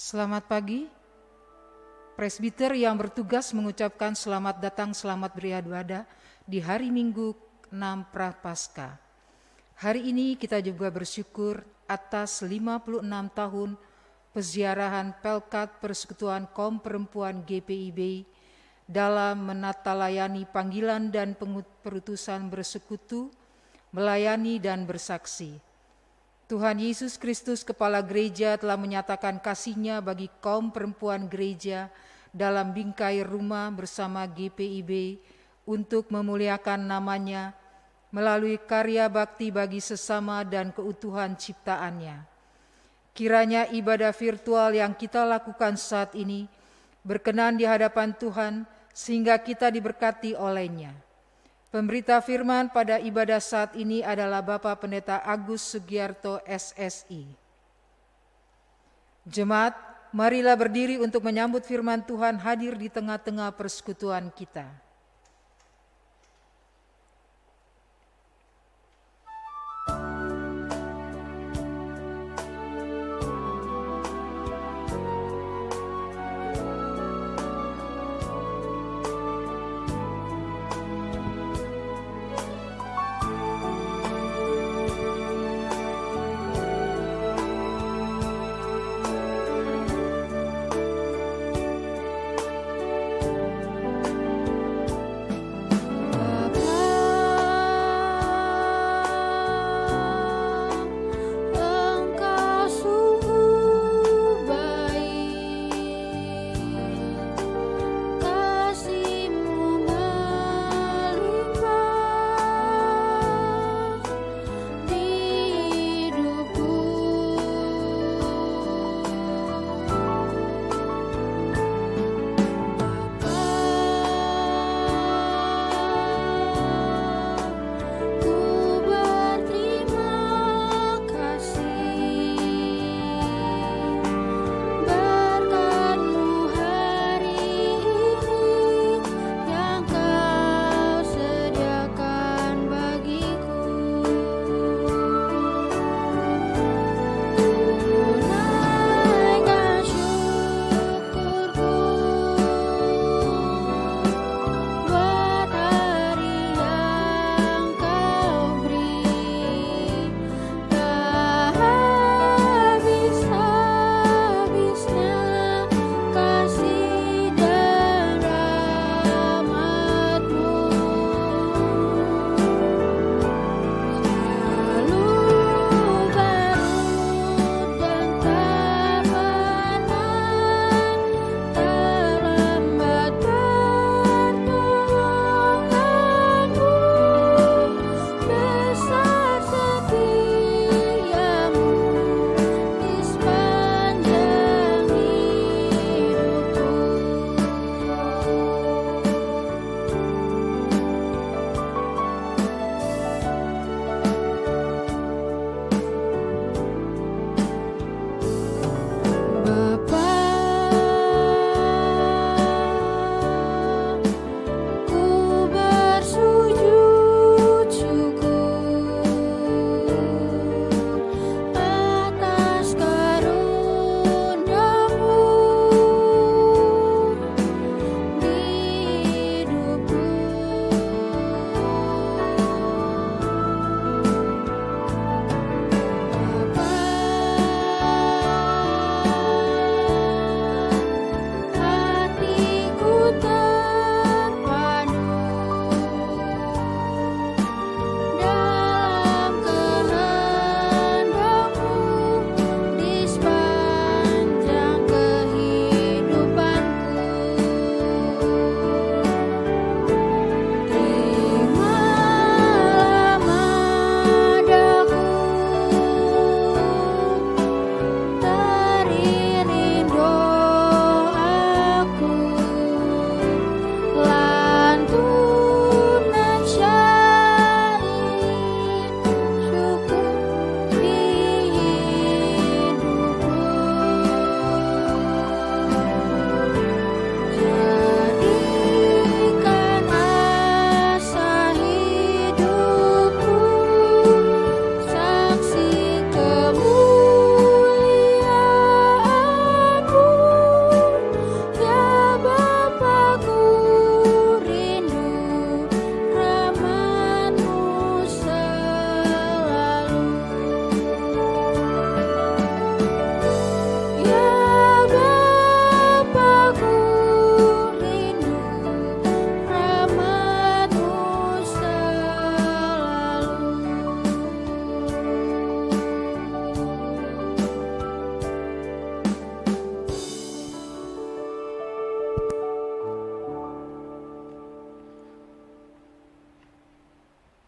Selamat pagi, presbiter yang bertugas mengucapkan selamat datang, selamat beribadah di hari Minggu 6 Prapaskah. Hari ini kita juga bersyukur atas 56 tahun peziarahan Pelkat Persekutuan Kaum Perempuan GPIB dalam menatalayani panggilan dan perutusan bersekutu, melayani dan bersaksi. Tuhan Yesus Kristus Kepala Gereja telah menyatakan kasih-Nya bagi kaum perempuan gereja dalam bingkai rumah bersama GPIB untuk memuliakan nama-Nya melalui karya bakti bagi sesama dan keutuhan ciptaannya. Kiranya ibadah virtual yang kita lakukan saat ini berkenan di hadapan Tuhan sehingga kita diberkati oleh-Nya. Pemberita firman pada ibadah saat ini adalah Bapak Pendeta Agus Sugiarto SSI. Jemaat, marilah berdiri untuk menyambut firman Tuhan hadir di tengah-tengah persekutuan kita.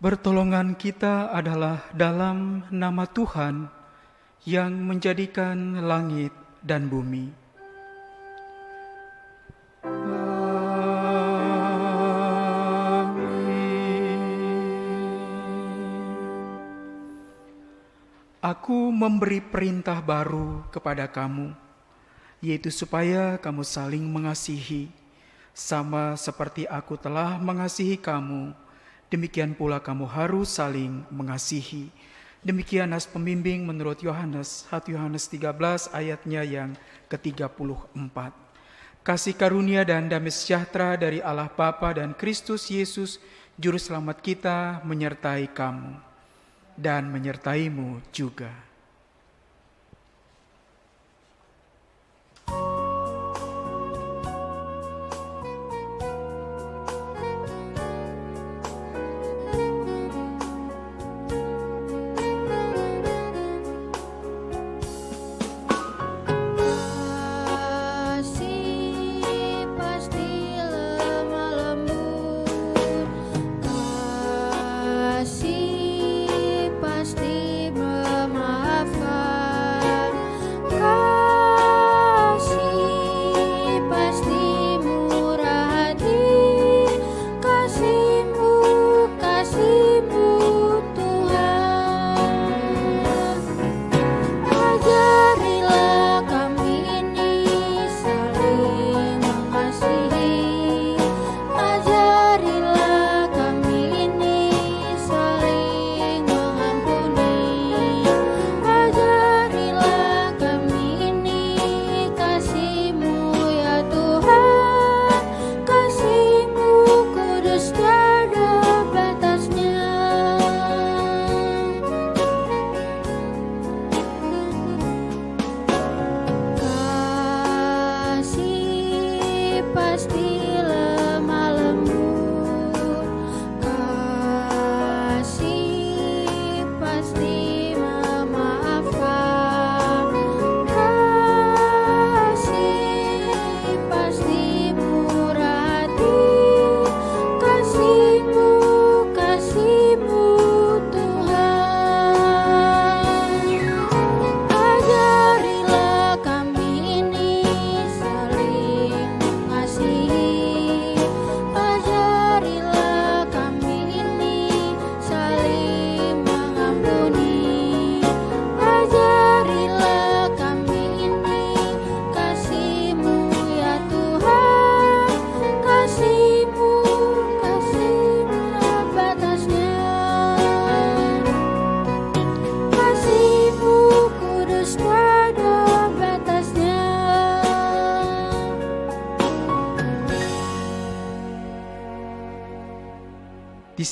Pertolongan kita adalah dalam nama Tuhan yang menjadikan langit dan bumi. Aku memberi perintah baru kepada kamu, yaitu supaya kamu saling mengasihi, sama seperti aku telah mengasihi kamu, demikian pula kamu harus saling mengasihi. Demikian nas pembimbing menurut Yohanes, 1 Yohanes 13 ayatnya yang ke-34. Kasih karunia dan damai sejahtera dari Allah Bapa dan Kristus Yesus, Juru Selamat kita, menyertai kamu dan menyertaimu juga.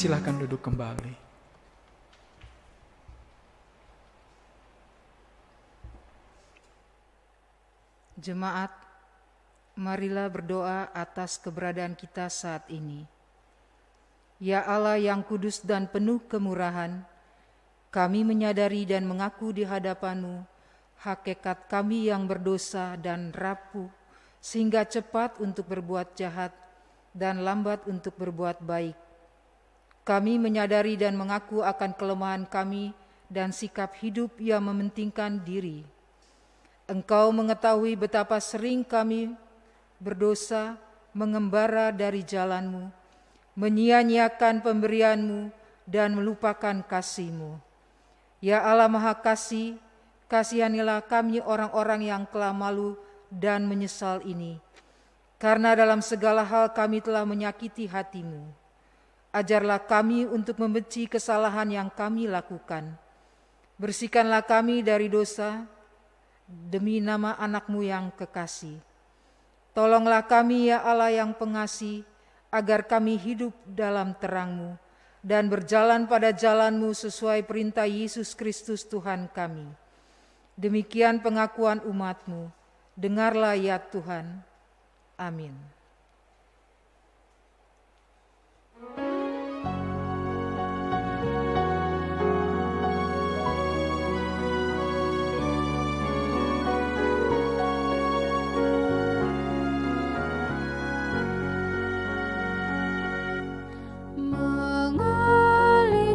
Silakan duduk kembali. Jemaat, marilah berdoa atas keberadaan kita saat ini. Ya Allah yang kudus dan penuh kemurahan, kami menyadari dan mengaku di hadapan-Mu hakikat kami yang berdosa dan rapuh, sehingga cepat untuk berbuat jahat dan lambat untuk berbuat baik. Kami menyadari dan mengaku akan kelemahan kami dan sikap hidup yang mementingkan diri. Engkau mengetahui betapa sering kami berdosa, mengembara dari jalan-Mu, menyia-nyiakan pemberian-Mu, dan melupakan kasih-Mu. Ya Allah Maha Kasih, kasihanilah kami orang-orang yang telah malu dan menyesal ini, karena dalam segala hal kami telah menyakiti hati-Mu. Ajarlah kami untuk membenci kesalahan yang kami lakukan. Bersihkanlah kami dari dosa demi nama anak-Mu yang kekasih. Tolonglah kami ya Allah yang pengasih, agar kami hidup dalam terang-Mu dan berjalan pada jalan-Mu sesuai perintah Yesus Kristus Tuhan kami. Demikian pengakuan umat-Mu. Dengarlah ya Tuhan. Amin. Mengalir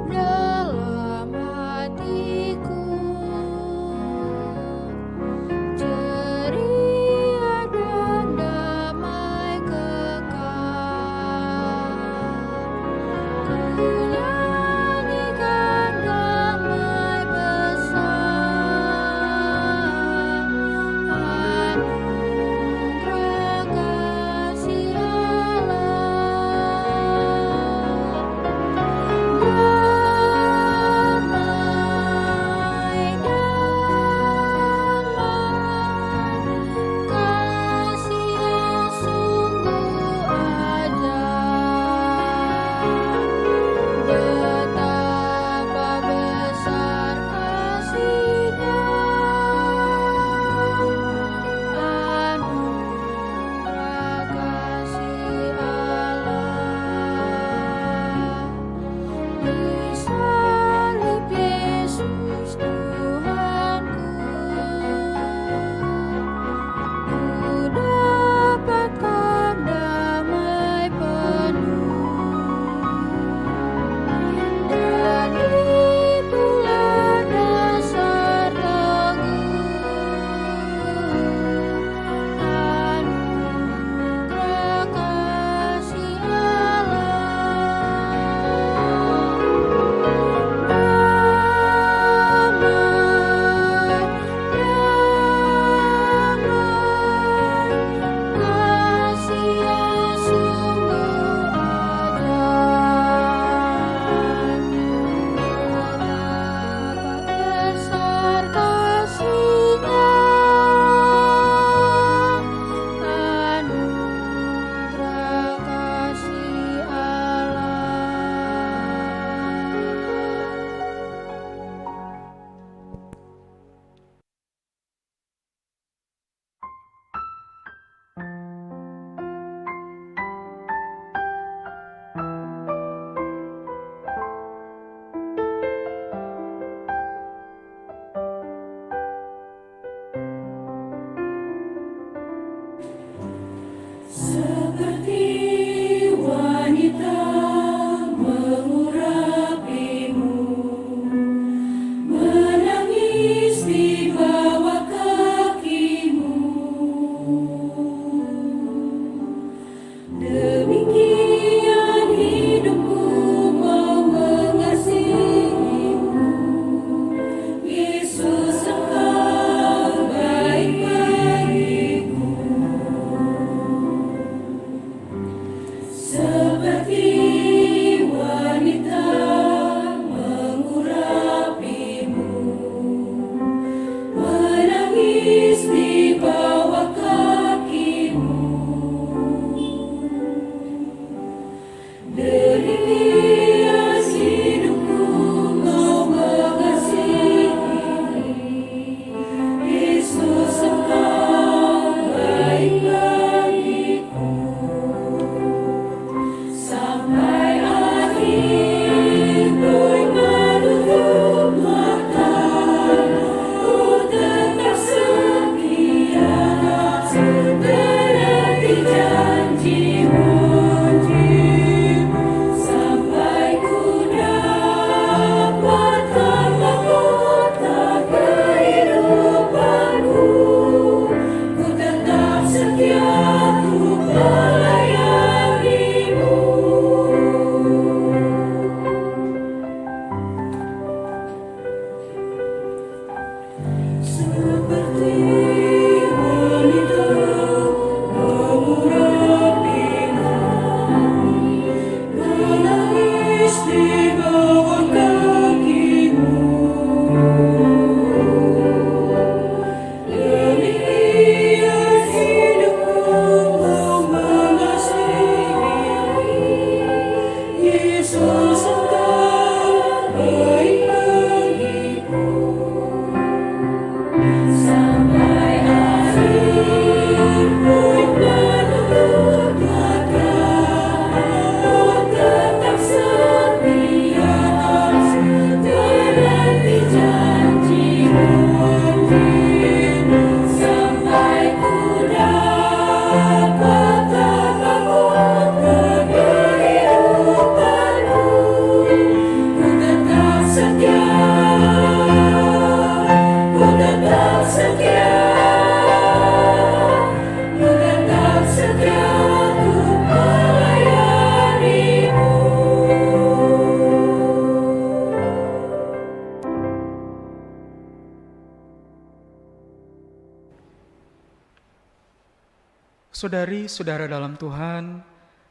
Saudari-saudara dalam Tuhan,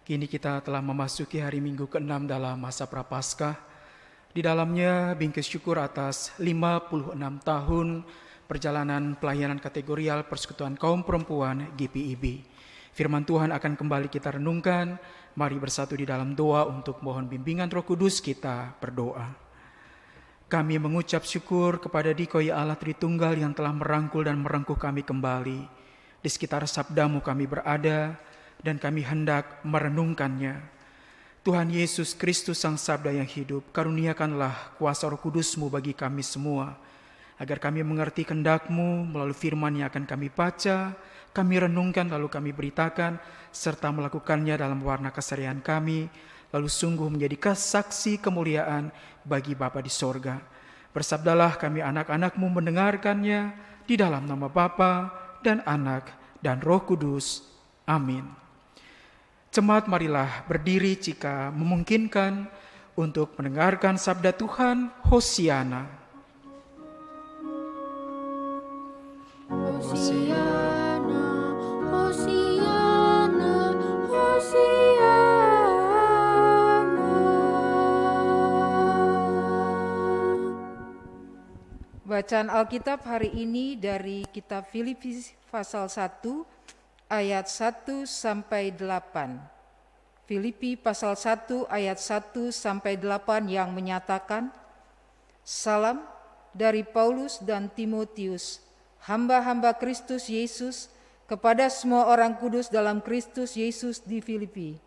kini kita telah memasuki hari Minggu ke-6 dalam masa Prapaskah. Di dalamnya bingkis syukur atas 56 tahun perjalanan pelayanan kategorial Persekutuan Kaum Perempuan GPIB. Firman Tuhan akan kembali kita renungkan. Mari bersatu di dalam doa untuk mohon bimbingan Roh Kudus. Kita berdoa. Kami mengucap syukur kepada Dikau ya Allah Tritunggal yang telah merangkul dan merengkuh kami kembali. Di sekitar sabdamu kami berada dan kami hendak merenungkannya. Tuhan Yesus Kristus Sang Sabda yang hidup, karuniakanlah kuasa Roh Kudus-Mu bagi kami semua, agar kami mengerti kehendak-Mu melalui firman yang akan kami baca, kami renungkan lalu kami beritakan, serta melakukannya dalam warna keseharian kami, lalu sungguh menjadi saksi kemuliaan bagi Bapa di sorga. Bersabdalah kami anak-anak-Mu mendengarkannya di dalam nama Bapa dan Anak dan Roh Kudus. Amin. Jemaat, marilah berdiri jika memungkinkan untuk mendengarkan sabda Tuhan. Hosiana. Hosiana, Hosiana, Hosiana. Bacaan Alkitab hari ini dari kitab Filipi pasal 1 ayat 1 sampai 8. Filipi pasal 1 ayat 1 sampai 8 yang menyatakan, Salam dari Paulus dan Timotius, hamba-hamba Kristus Yesus, kepada semua orang kudus dalam Kristus Yesus di Filipi,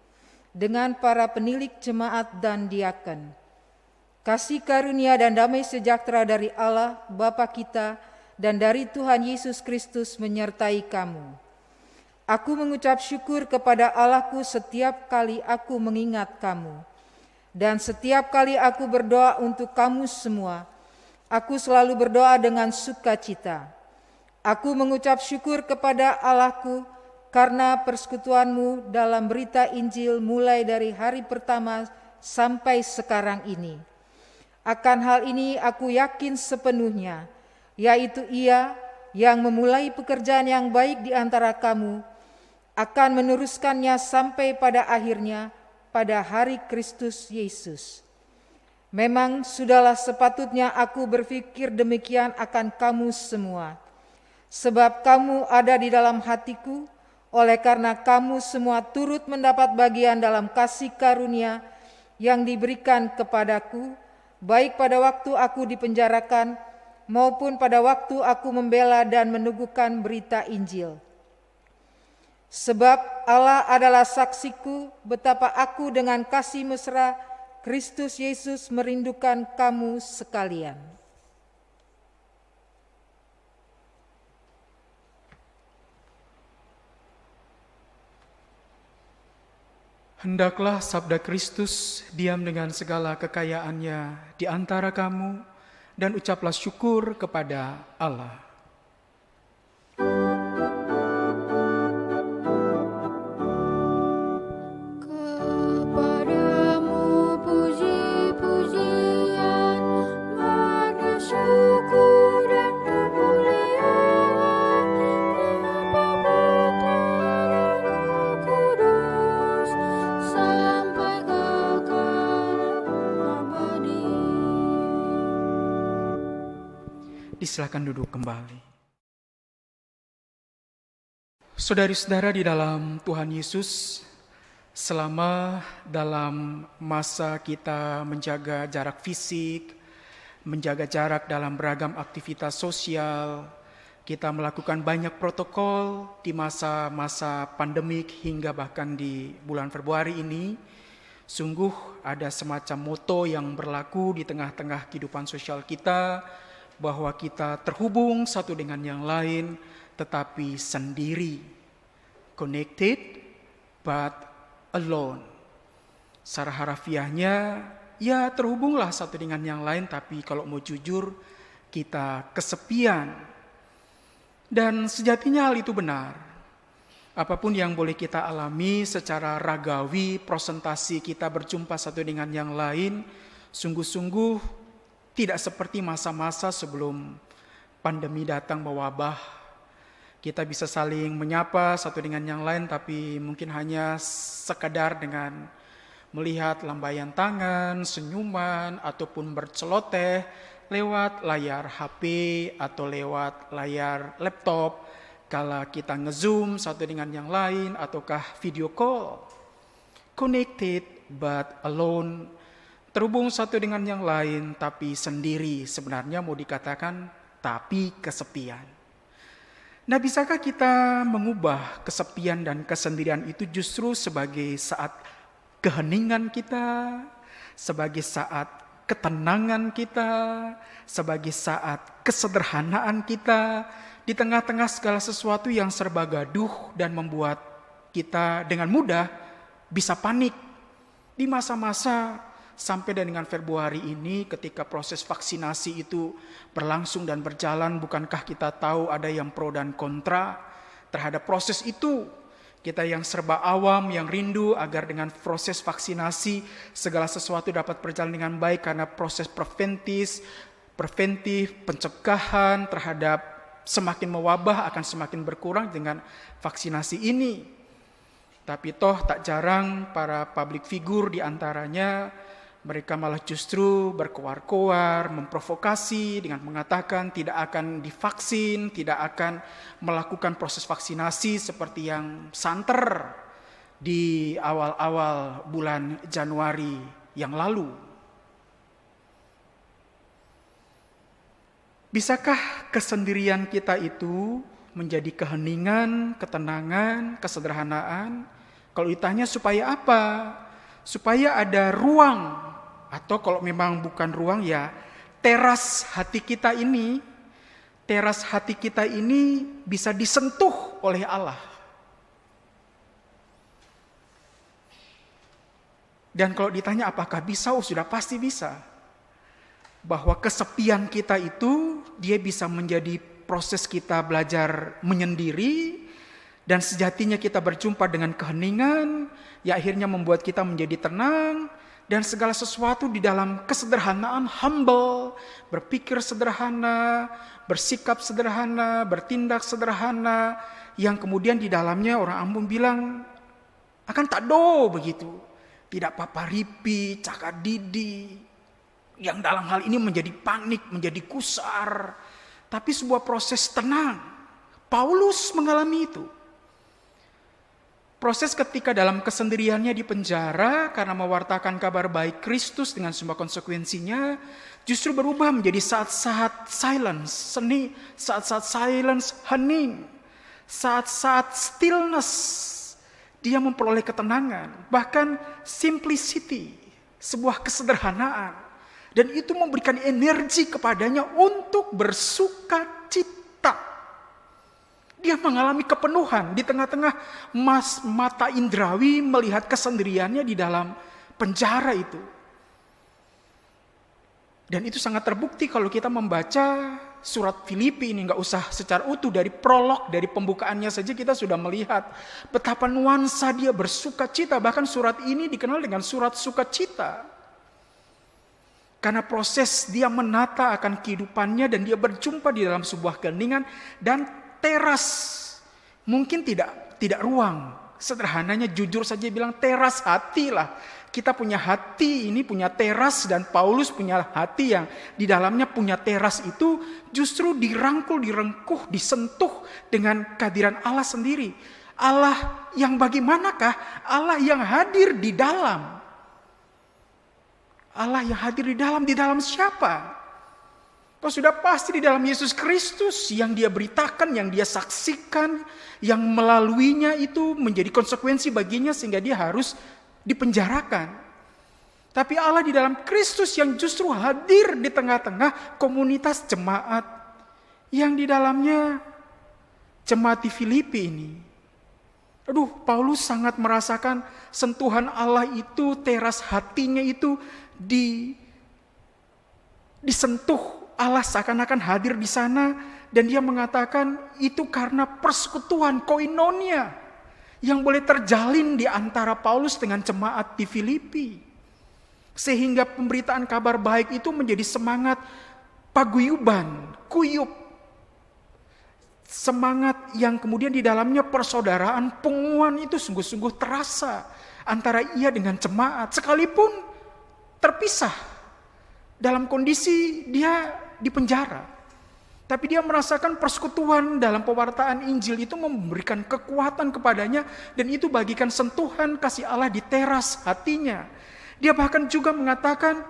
dengan para penilik jemaat dan diaken. Kasih karunia dan damai sejahtera dari Allah Bapa kita dan dari Tuhan Yesus Kristus menyertai kamu. Aku mengucap syukur kepada Allahku setiap kali aku mengingat kamu. Dan setiap kali aku berdoa untuk kamu semua, aku selalu berdoa dengan sukacita. Aku mengucap syukur kepada Allahku karena persekutuanmu dalam berita Injil mulai dari hari pertama sampai sekarang ini. Akan hal ini aku yakin sepenuhnya, yaitu Ia yang memulai pekerjaan yang baik di antara kamu, akan meneruskannya sampai pada akhirnya pada hari Kristus Yesus. Memang sudahlah sepatutnya aku berpikir demikian akan kamu semua, sebab kamu ada di dalam hatiku, oleh karena kamu semua turut mendapat bagian dalam kasih karunia yang diberikan kepadaku, baik pada waktu aku dipenjarakan maupun pada waktu aku membela dan meneguhkan berita Injil. Sebab Allah adalah saksiku betapa aku dengan kasih mesra Kristus Yesus merindukan kamu sekalian. Hendaklah sabda Kristus diam dengan segala kekayaannya di antara kamu, dan ucaplah syukur kepada Allah. Kepadamu puji-pujian, mana syukur dan kemuliaan, Bapa, Putra, dan Roh Kudus, sampai kekal abadi. Silakan duduk kembali. Saudari-saudara di dalam Tuhan Yesus, selama dalam masa kita menjaga jarak fisik, menjaga jarak dalam beragam aktivitas sosial, kita melakukan banyak protokol di masa-masa pandemik hingga bahkan di bulan Februari ini, sungguh ada semacam moto yang berlaku di tengah-tengah kehidupan sosial kita, bahwa kita terhubung satu dengan yang lain, tetapi sendiri. Connected but alone. Secara harafiahnya, ya terhubunglah satu dengan yang lain, tapi kalau mau jujur, kita kesepian. Dan sejatinya hal itu benar. Apapun yang boleh kita alami secara ragawi, presentasi kita berjumpa satu dengan yang lain, sungguh-sungguh tidak seperti masa-masa sebelum pandemi datang mewabah. Kita bisa saling menyapa satu dengan yang lain, tapi mungkin hanya sekadar dengan melihat lambaian tangan, senyuman, ataupun berceloteh lewat layar HP atau lewat layar laptop. Kala kita nge-zoom satu dengan yang lain, ataukah video call. Connected but alone, terhubung satu dengan yang lain tapi sendiri. Sebenarnya mau dikatakan tapi kesepian. Nah, bisakah kita mengubah kesepian dan kesendirian itu justru sebagai saat keheningan kita, sebagai saat ketenangan kita, sebagai saat kesederhanaan kita, di tengah-tengah segala sesuatu yang serba gaduh dan membuat kita dengan mudah bisa panik. Di masa-masa sampai dengan Februari ini, ketika proses vaksinasi itu berlangsung dan berjalan, bukankah kita tahu ada yang pro dan kontra terhadap proses itu? Kita yang serba awam, yang rindu agar dengan proses vaksinasi segala sesuatu dapat berjalan dengan baik, karena proses preventif, pencegahan terhadap semakin mewabah akan semakin berkurang dengan vaksinasi ini. Tapi toh tak jarang para public figure di antaranya, mereka malah justru berkoar-koar, memprovokasi dengan mengatakan tidak akan divaksin, tidak akan melakukan proses vaksinasi seperti yang santer di awal-awal bulan Januari yang lalu. Bisakah kesendirian kita itu menjadi keheningan, ketenangan, kesederhanaan? Kalau ditanya supaya apa? Supaya ada ruang, atau kalau memang bukan ruang ya teras hati kita ini bisa disentuh oleh Allah. Dan kalau ditanya apakah bisa, sudah pasti bisa. Bahwa kesepian kita itu dia bisa menjadi proses kita belajar menyendiri, dan sejatinya kita berjumpa dengan keheningan, ya akhirnya membuat kita menjadi tenang, dan segala sesuatu di dalam kesederhanaan, humble, berpikir sederhana, bersikap sederhana, bertindak sederhana, yang kemudian di dalamnya orang Ambon bilang akan tak do begitu. Tidak paparipi, cakar didi, yang dalam hal ini menjadi panik, menjadi kusar, tapi sebuah proses tenang. Paulus mengalami itu. Proses ketika dalam kesendiriannya di penjara karena mewartakan kabar baik Kristus dengan semua konsekuensinya, justru berubah menjadi saat-saat silence, seni, saat-saat silence, hening, saat-saat stillness. Dia memperoleh ketenangan, bahkan simplicity, sebuah kesederhanaan. Dan itu memberikan energi kepadanya untuk bersuka cita. Dia mengalami kepenuhan di tengah-tengah mata indrawi melihat kesendiriannya di dalam penjara itu. Dan itu sangat terbukti kalau kita membaca surat Filipi ini, nggak usah secara utuh, dari prolog, dari pembukaannya saja kita sudah melihat betapa nuansa dia bersuka cita. Bahkan surat ini dikenal dengan surat sukacita. Karena proses dia menata akan kehidupannya dan dia berjumpa di dalam sebuah keheningan dan teras, mungkin tidak ruang. Sederhananya jujur saja bilang teras hati lah. Kita punya hati ini punya teras, dan Paulus punya hati yang di dalamnya punya teras itu justru dirangkul, direngkuh, disentuh dengan kehadiran Allah sendiri. Allah yang bagaimanakah? Allah yang hadir di dalam. Allah yang hadir di dalam siapa? Oh, sudah pasti di dalam Yesus Kristus yang dia beritakan, yang dia saksikan, yang melaluinya itu menjadi konsekuensi baginya sehingga dia harus dipenjarakan. Tapi Allah di dalam Kristus yang justru hadir di tengah-tengah komunitas jemaat yang di dalamnya jemaat di Filipi ini. Aduh, Paulus sangat merasakan sentuhan Allah itu, teras hatinya itu disentuh. Allah seakan-akan hadir di sana, dan dia mengatakan itu karena persekutuan koinonia yang boleh terjalin di antara Paulus dengan jemaat di Filipi. Sehingga pemberitaan kabar baik itu menjadi semangat paguyuban, kuyup. semangat yang kemudian di dalamnya persaudaraan, pengukuhan itu sungguh-sungguh terasa antara ia dengan jemaat, sekalipun terpisah dalam kondisi dia di penjara. Tapi dia merasakan persekutuan dalam pewartaan Injil itu memberikan kekuatan kepadanya, dan itu bagikan sentuhan kasih Allah di teras hatinya. Dia bahkan juga mengatakan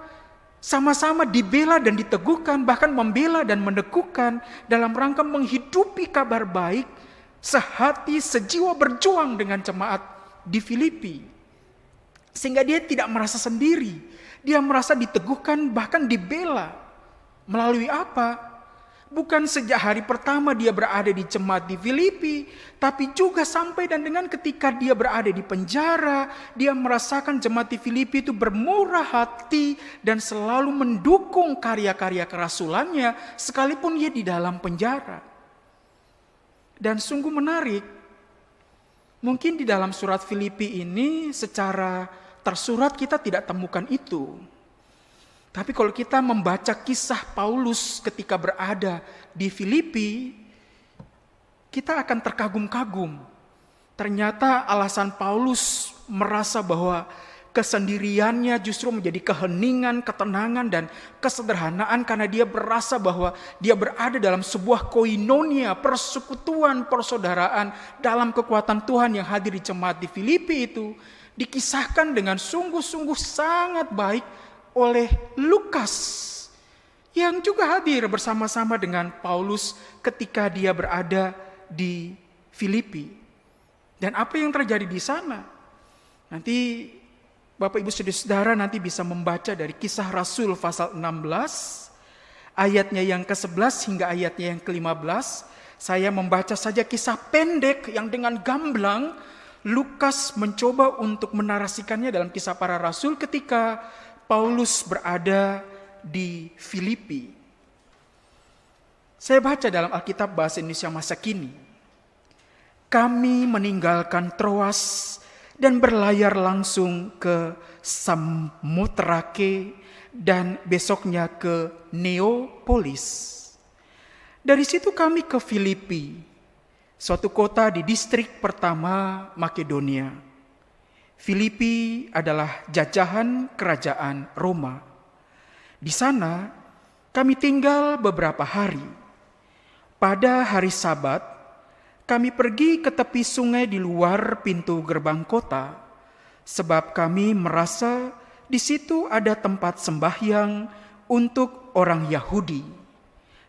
sama-sama dibela dan diteguhkan, bahkan membela dan meneguhkan dalam rangka menghidupi kabar baik, sehati sejiwa berjuang dengan jemaat di Filipi. Sehingga dia tidak merasa sendiri, dia merasa diteguhkan bahkan dibela. Melalui apa? Bukan sejak hari pertama dia berada di jemaat di Filipi, tapi juga sampai dan dengan ketika dia berada di penjara, dia merasakan jemaat di Filipi itu bermurah hati dan selalu mendukung karya-karya kerasulannya sekalipun ia di dalam penjara. Dan sungguh menarik, mungkin di dalam surat Filipi ini secara tersurat kita tidak temukan itu. Tapi kalau kita membaca kisah Paulus ketika berada di Filipi, kita akan terkagum-kagum. Ternyata alasan Paulus merasa bahwa kesendiriannya justru menjadi keheningan, ketenangan, dan kesederhanaan karena dia merasa bahwa dia berada dalam sebuah koinonia, persekutuan, persaudaraan dalam kekuatan Tuhan yang hadir di jemaat di Filipi itu dikisahkan dengan sungguh-sungguh sangat baik oleh Lukas yang juga hadir bersama-sama dengan Paulus ketika dia berada di Filipi. Dan apa yang terjadi di sana? Nanti Bapak Ibu Saudara nanti bisa membaca dari Kisah Rasul pasal 16 ayatnya yang ke-11 hingga ayatnya yang ke-15. Saya membaca saja kisah pendek yang dengan gamblang Lukas mencoba untuk menarasikannya dalam Kisah Para Rasul ketika Paulus berada di Filipi. Saya baca dalam Alkitab bahasa Indonesia masa kini. Kami meninggalkan Troas dan berlayar langsung ke Samotrake dan besoknya ke Neapolis. Dari situ kami ke Filipi, suatu kota di distrik pertama Makedonia. Filipi adalah jajahan kerajaan Roma. Di sana kami tinggal beberapa hari. Pada hari Sabat, kami pergi ke tepi sungai di luar pintu gerbang kota, sebab kami merasa di situ ada tempat sembahyang untuk orang Yahudi.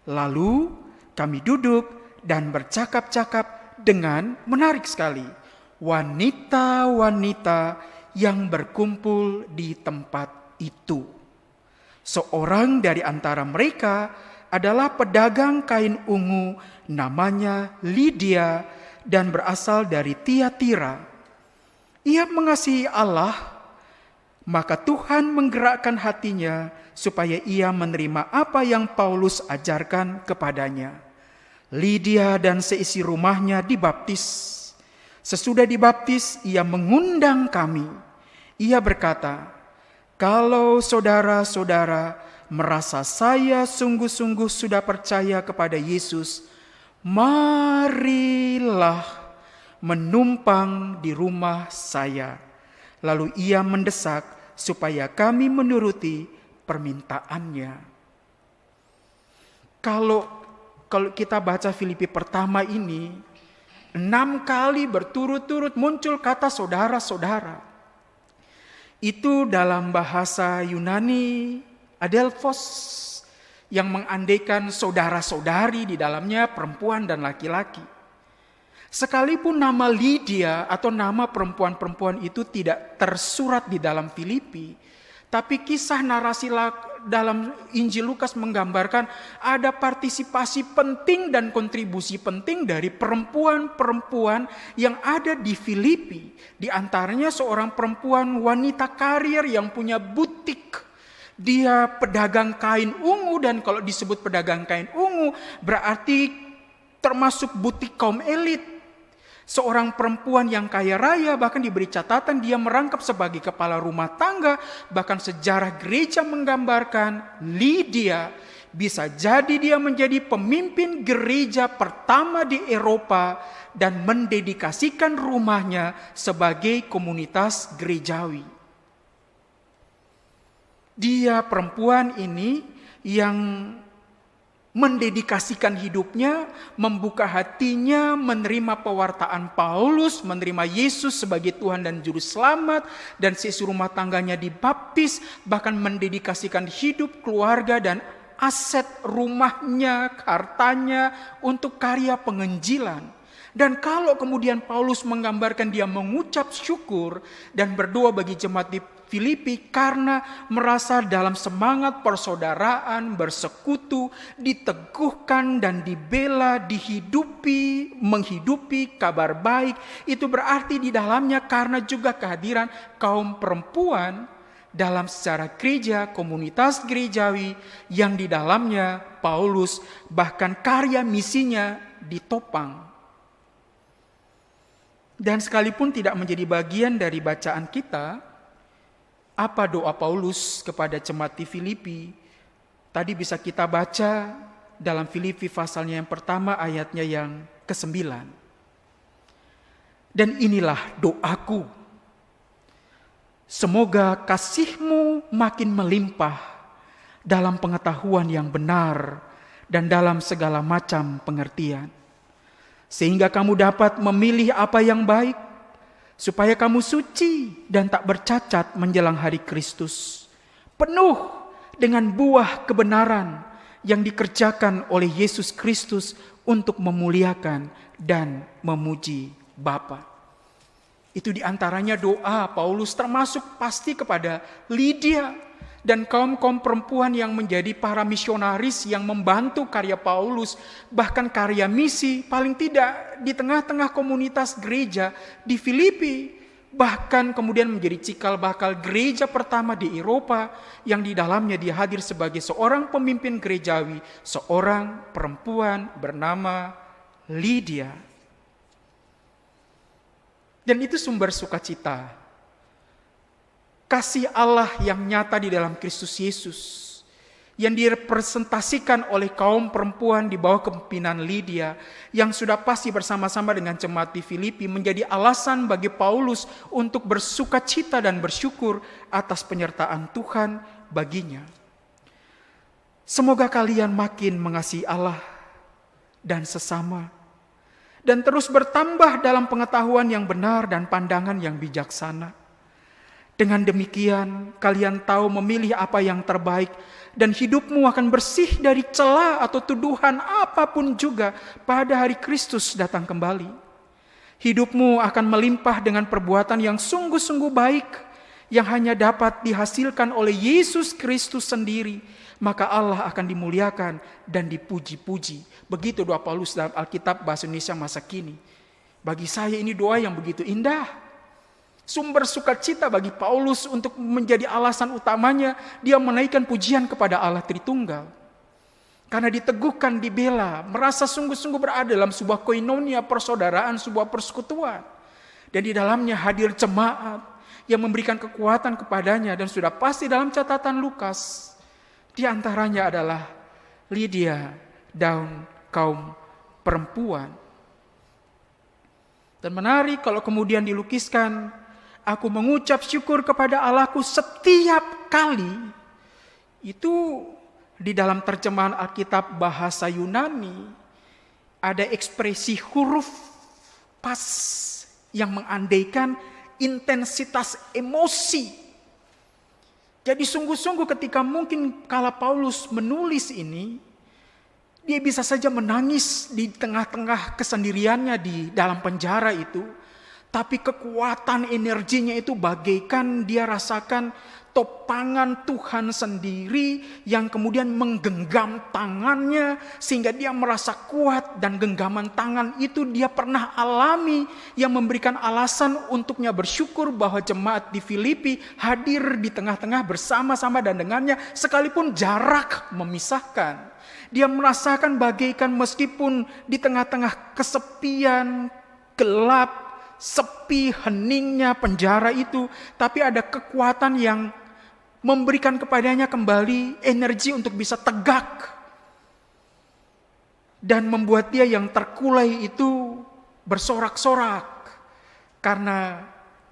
Lalu kami duduk dan bercakap-cakap dengan menarik sekali wanita-wanita yang berkumpul di tempat itu. Seorang dari antara mereka adalah pedagang kain ungu namanya Lydia dan berasal dari Tiatira. Ia mengasihi Allah, maka Tuhan menggerakkan hatinya supaya ia menerima apa yang Paulus ajarkan kepadanya. Lydia dan seisi rumahnya dibaptis. Sesudah dibaptis, ia mengundang kami. Ia berkata, "Kalau saudara-saudara merasa saya sungguh-sungguh sudah percaya kepada Yesus, marilah menumpang di rumah saya." Lalu ia mendesak supaya kami menuruti permintaannya. Kalau kita baca Filipi pertama ini, 6 kali berturut-turut muncul kata saudara-saudara. Itu dalam bahasa Yunani adelphos yang mengandaikan saudara-saudari di dalamnya perempuan dan laki-laki. Sekalipun nama Lydia atau nama perempuan-perempuan itu tidak tersurat di dalam Filipi, tapi kisah narasi dalam Injil Lukas menggambarkan ada partisipasi penting dan kontribusi penting dari perempuan-perempuan yang ada di Filipi. Di antaranya seorang perempuan wanita karir yang punya butik. Dia pedagang kain ungu, dan kalau disebut pedagang kain ungu berarti termasuk butik kaum elit. Seorang perempuan yang kaya raya, bahkan diberi catatan dia merangkap sebagai kepala rumah tangga. Bahkan sejarah gereja menggambarkan Lydia, Bisa jadi dia menjadi pemimpin gereja pertama di Eropa dan mendedikasikan rumahnya sebagai komunitas gerejawi. Dia perempuan ini yang mendedikasikan hidupnya, membuka hatinya, menerima pewartaan Paulus, menerima Yesus sebagai Tuhan dan Juru Selamat, dan sisi rumah tangganya dibaptis, bahkan mendedikasikan hidup, keluarga, dan aset rumahnya, hartanya untuk karya penginjilan. Dan kalau kemudian Paulus menggambarkan dia mengucap syukur dan berdoa bagi jemaat di Filipi karena merasa dalam semangat persaudaraan, bersekutu, diteguhkan dan dibela, dihidupi, menghidupi kabar baik. Itu berarti di dalamnya karena juga kehadiran kaum perempuan dalam secara gereja, komunitas gerejawi yang di dalamnya Paulus bahkan karya misinya ditopang. Dan sekalipun tidak menjadi bagian dari bacaan kita, apa doa Paulus kepada jemaat di Filipi? Tadi bisa kita baca dalam Filipi pasalnya yang pertama ayatnya yang ke-9. Dan inilah doaku. Semoga kasih-Mu makin melimpah dalam pengetahuan yang benar dan dalam segala macam pengertian. Sehingga kamu dapat memilih apa yang baik, supaya kamu suci dan tak bercacat menjelang hari Kristus, penuh dengan buah kebenaran yang dikerjakan oleh Yesus Kristus untuk memuliakan dan memuji Bapa. Itu diantaranya doa Paulus, termasuk pasti kepada Lydia dan kaum-kaum perempuan yang menjadi para misionaris yang membantu karya Paulus, bahkan karya misi, paling tidak di tengah-tengah komunitas gereja di Filipi, bahkan kemudian menjadi cikal bakal gereja pertama di Eropa yang di dalamnya dia hadir sebagai seorang pemimpin gerejawi, seorang perempuan bernama Lydia. Dan itu sumber sukacita. Kasih Allah yang nyata di dalam Kristus Yesus, yang direpresentasikan oleh kaum perempuan di bawah kepemimpinan Lydia, yang sudah pasti bersama-sama dengan jemaat di Filipi, menjadi alasan bagi Paulus untuk bersukacita dan bersyukur atas penyertaan Tuhan baginya. Semoga kalian makin mengasihi Allah dan sesama, dan terus bertambah dalam pengetahuan yang benar dan pandangan yang bijaksana. Dengan demikian, kalian tahu memilih apa yang terbaik, dan hidupmu akan bersih dari cela atau tuduhan apapun juga pada hari Kristus datang kembali. Hidupmu akan melimpah dengan perbuatan yang sungguh-sungguh baik, yang hanya dapat dihasilkan oleh Yesus Kristus sendiri. Maka Allah akan dimuliakan dan dipuji-puji. Begitu doa Paulus dalam Alkitab bahasa Indonesia masa kini. Bagi saya ini doa yang begitu indah. Sumber sukacita bagi Paulus untuk menjadi alasan utamanya dia menaikkan pujian kepada Allah Tritunggal. Karena diteguhkan, dibela, merasa sungguh-sungguh berada dalam sebuah koinonia, persaudaraan, sebuah persekutuan. Dan di dalamnya hadir jemaat yang memberikan kekuatan kepadanya, dan sudah pasti dalam catatan Lukas, di antaranya adalah Lydia dan kaum perempuan. Dan menarik kalau kemudian dilukiskan, aku mengucap syukur kepada Allahku setiap kali. Itu di dalam terjemahan Alkitab bahasa Yunani ada ekspresi huruf pas yang mengandaikan intensitas emosi. Jadi sungguh-sungguh ketika mungkin kala Paulus menulis ini, dia bisa saja menangis di tengah-tengah kesendiriannya di dalam penjara itu. Tapi kekuatan energinya itu bagaikan dia rasakan topangan Tuhan sendiri yang kemudian menggenggam tangannya sehingga dia merasa kuat, dan genggaman tangan itu dia pernah alami yang memberikan alasan untuknya bersyukur bahwa jemaat di Filipi hadir di tengah-tengah bersama-sama dan dengannya sekalipun jarak memisahkan. Dia merasakan bagaikan meskipun di tengah-tengah kesepian, gelap, sepi, heningnya penjara itu, tapi ada kekuatan yang memberikan kepadanya kembali energi untuk bisa tegak dan membuat dia yang terkulai itu bersorak-sorak karena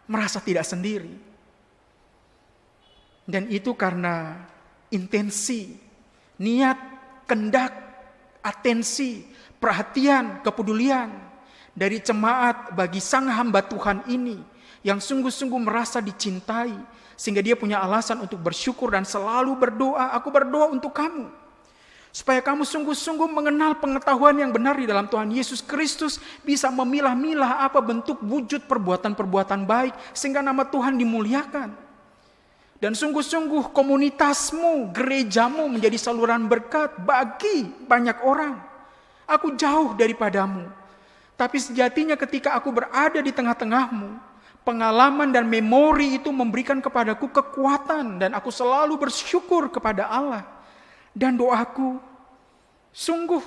merasa tidak sendiri. Dan itu karena intensi, niat, kehendak, atensi, perhatian, kepedulian dari jemaat bagi sang hamba Tuhan ini yang sungguh-sungguh merasa dicintai sehingga dia punya alasan untuk bersyukur dan selalu berdoa, aku berdoa untuk kamu supaya kamu sungguh-sungguh mengenal pengetahuan yang benar di dalam Tuhan Yesus Kristus, bisa memilah-milah apa bentuk wujud perbuatan-perbuatan baik sehingga nama Tuhan dimuliakan. Dan sungguh-sungguh komunitasmu, gerejamu menjadi saluran berkat bagi banyak orang. Aku jauh daripadamu, tapi sejatinya ketika aku berada di tengah-tengahmu, pengalaman dan memori itu memberikan kepadaku kekuatan dan aku selalu bersyukur kepada Allah. Dan doaku, sungguh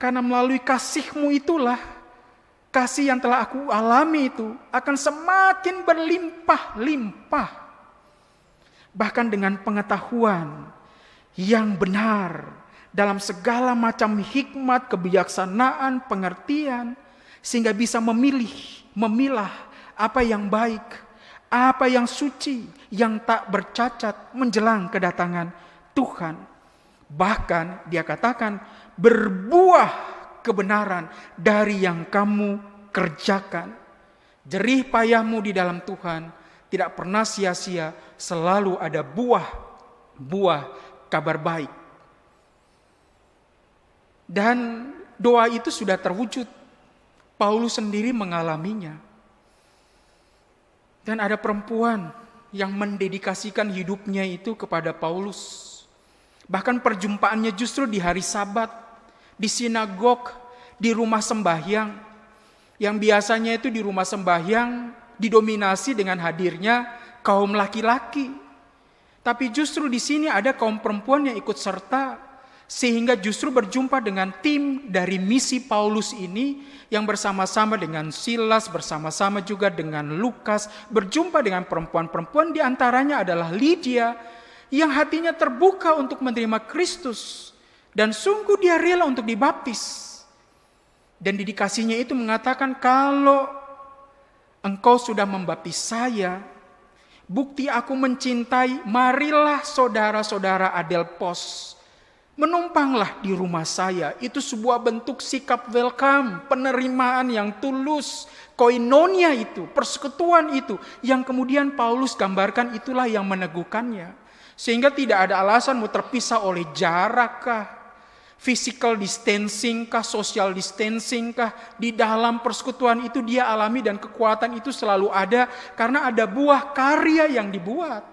karena melalui kasih-Mu itulah, kasih yang telah aku alami itu akan semakin berlimpah-limpah. Bahkan dengan pengetahuan yang benar dalam segala macam hikmat, kebijaksanaan, pengertian, sehingga bisa memilah apa yang baik, apa yang suci, yang tak bercacat menjelang kedatangan Tuhan. Bahkan dia katakan berbuah kebenaran dari yang kamu kerjakan. Jerih payahmu di dalam Tuhan tidak pernah sia-sia, selalu ada buah kabar baik. Dan doa itu sudah terwujud. Paulus sendiri mengalaminya. Dan ada perempuan yang mendedikasikan hidupnya itu kepada Paulus. Bahkan perjumpaannya justru di hari Sabat, di sinagog, di rumah sembahyang. Yang biasanya itu di rumah sembahyang didominasi dengan hadirnya kaum laki-laki. Tapi justru di sini ada kaum perempuan yang ikut serta, sehingga justru berjumpa dengan tim dari misi Paulus ini yang bersama-sama dengan Silas, bersama-sama juga dengan Lukas, berjumpa dengan perempuan-perempuan, di antaranya adalah Lydia yang hatinya terbuka untuk menerima Kristus dan sungguh dia rela untuk dibaptis. Dan dedikasinya itu mengatakan, kalau engkau sudah membaptis saya, bukti aku mencintai, marilah saudara-saudara Adelpos, menumpanglah di rumah saya. Itu sebuah bentuk sikap welcome, penerimaan yang tulus, koinonia itu, persekutuan itu, yang kemudian Paulus gambarkan itulah yang meneguhkannya. Sehingga tidak ada alasan mau terpisah oleh jarak kah, physical distancing kah, social distancing kah. Di dalam persekutuan itu dia alami dan kekuatan itu selalu ada karena ada buah karya yang dibuat.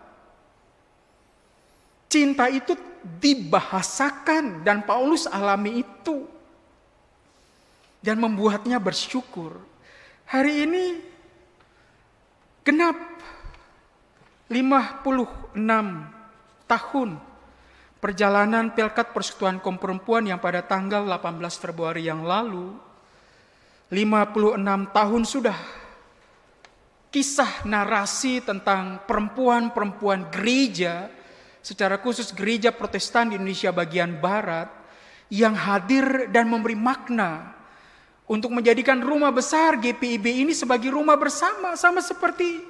Cinta itu dibahasakan dan Paulus alami itu dan membuatnya bersyukur. Hari ini genap 56 tahun perjalanan Pelkat Persekutuan Kaum Perempuan yang pada tanggal 18 Februari yang lalu, 56 tahun sudah kisah narasi tentang perempuan-perempuan gereja, secara khusus gereja Protestan di Indonesia bagian Barat, yang hadir dan memberi makna untuk menjadikan rumah besar GPIB ini sebagai rumah bersama, sama seperti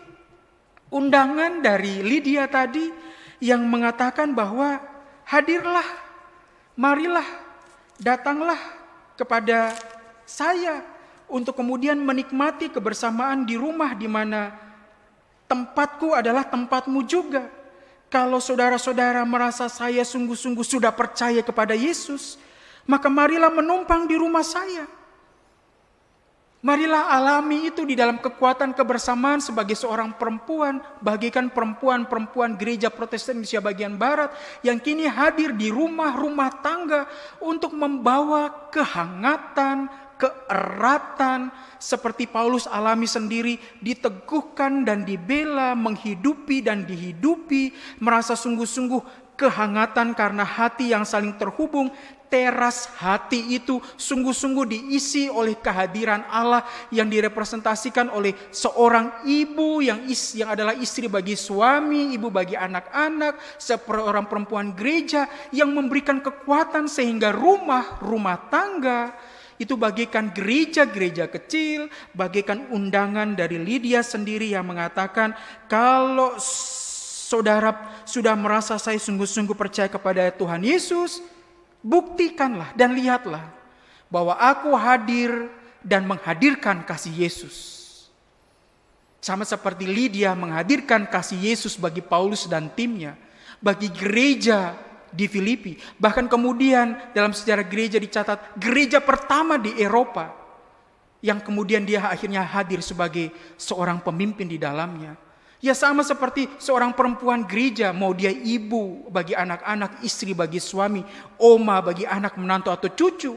undangan dari Lydia tadi yang mengatakan bahwa hadirlah, marilah, datanglah kepada saya untuk kemudian menikmati kebersamaan di rumah di mana tempatku adalah tempatmu juga. Kalau saudara-saudara merasa saya sungguh-sungguh sudah percaya kepada Yesus, maka marilah menumpang di rumah saya. Marilah alami itu di dalam kekuatan kebersamaan sebagai seorang perempuan, bagikan perempuan-perempuan gereja Protestan Indonesia bagian Barat yang kini hadir di rumah-rumah tangga untuk membawa kehangatan, keeratan seperti Paulus alami sendiri, diteguhkan dan dibela, menghidupi dan dihidupi, merasa sungguh-sungguh kehangatan karena hati yang saling terhubung. Teras hati itu sungguh-sungguh diisi oleh kehadiran Allah yang direpresentasikan oleh seorang ibu yang adalah istri bagi suami, ibu bagi anak-anak, seorang perempuan gereja yang memberikan kekuatan sehingga rumah tangga itu bagaikan gereja-gereja kecil, bagaikan undangan dari Lydia sendiri yang mengatakan, kalau saudara sudah merasa saya sungguh-sungguh percaya kepada Tuhan Yesus, buktikanlah dan lihatlah bahwa aku hadir dan menghadirkan kasih Yesus. Sama seperti Lydia menghadirkan kasih Yesus bagi Paulus dan timnya, bagi gereja di Filipi. Bahkan kemudian dalam sejarah gereja dicatat gereja pertama di Eropa yang kemudian dia akhirnya hadir sebagai seorang pemimpin di dalamnya. Ya sama seperti seorang perempuan gereja, mau dia ibu bagi anak-anak, istri bagi suami, oma bagi anak, menantu atau cucu.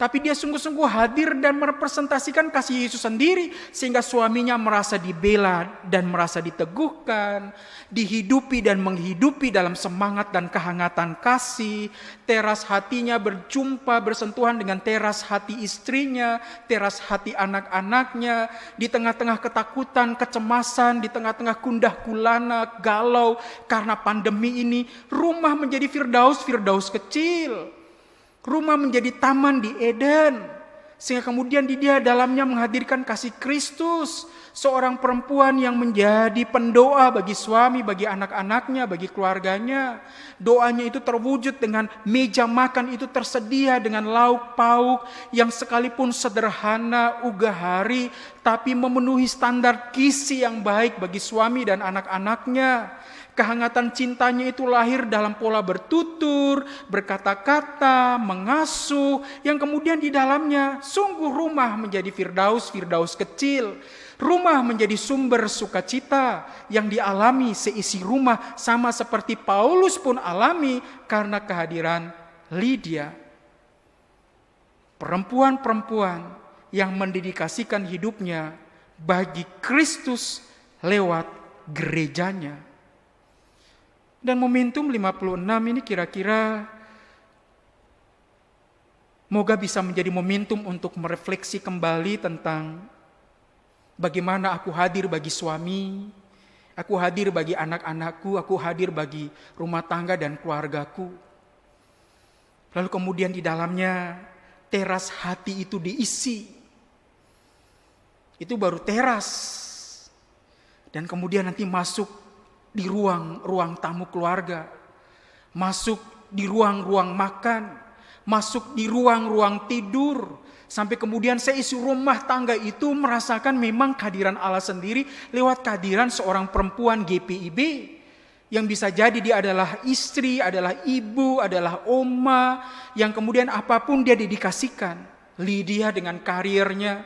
Tapi dia sungguh-sungguh hadir dan merepresentasikan kasih Yesus sendiri. Sehingga suaminya merasa dibela dan merasa diteguhkan. Dihidupi dan menghidupi dalam semangat dan kehangatan kasih. Teras hatinya berjumpa, bersentuhan dengan teras hati istrinya. Teras hati anak-anaknya. Di tengah-tengah ketakutan, kecemasan, di tengah-tengah gundah gulana, galau. Karena pandemi ini, rumah menjadi firdaus kecil. Rumah menjadi taman di Eden. Sehingga kemudian di dia dalamnya menghadirkan kasih Kristus. Seorang perempuan yang menjadi pendoa bagi suami, bagi anak-anaknya, bagi keluarganya. Doanya itu terwujud dengan meja makan itu tersedia dengan lauk pauk yang sekalipun sederhana, ugahari, tapi memenuhi standar gizi yang baik bagi suami dan anak-anaknya. Kehangatan cintanya itu lahir dalam pola bertutur, berkata-kata, mengasuh, yang kemudian di dalamnya sungguh rumah menjadi firdaus kecil. Rumah menjadi sumber sukacita yang dialami seisi rumah, sama seperti Paulus pun alami karena kehadiran Lydia. Perempuan-perempuan yang mendedikasikan hidupnya bagi Kristus lewat gerejanya. Dan momentum 56 ini kira-kira moga bisa menjadi momentum untuk merefleksi kembali tentang bagaimana aku hadir bagi suami, aku hadir bagi anak-anakku, aku hadir bagi rumah tangga dan keluargaku. Lalu kemudian di dalamnya teras hati itu diisi. Itu baru teras. Dan kemudian nanti masuk di ruang tamu keluarga, masuk di ruang makan, masuk di ruang tidur, sampai kemudian seisi rumah tangga itu merasakan memang kehadiran Allah sendiri lewat kehadiran seorang perempuan GPIB yang bisa jadi dia adalah istri, adalah ibu, adalah oma, yang kemudian apapun dia dedikasikan. Lydia dengan karirnya,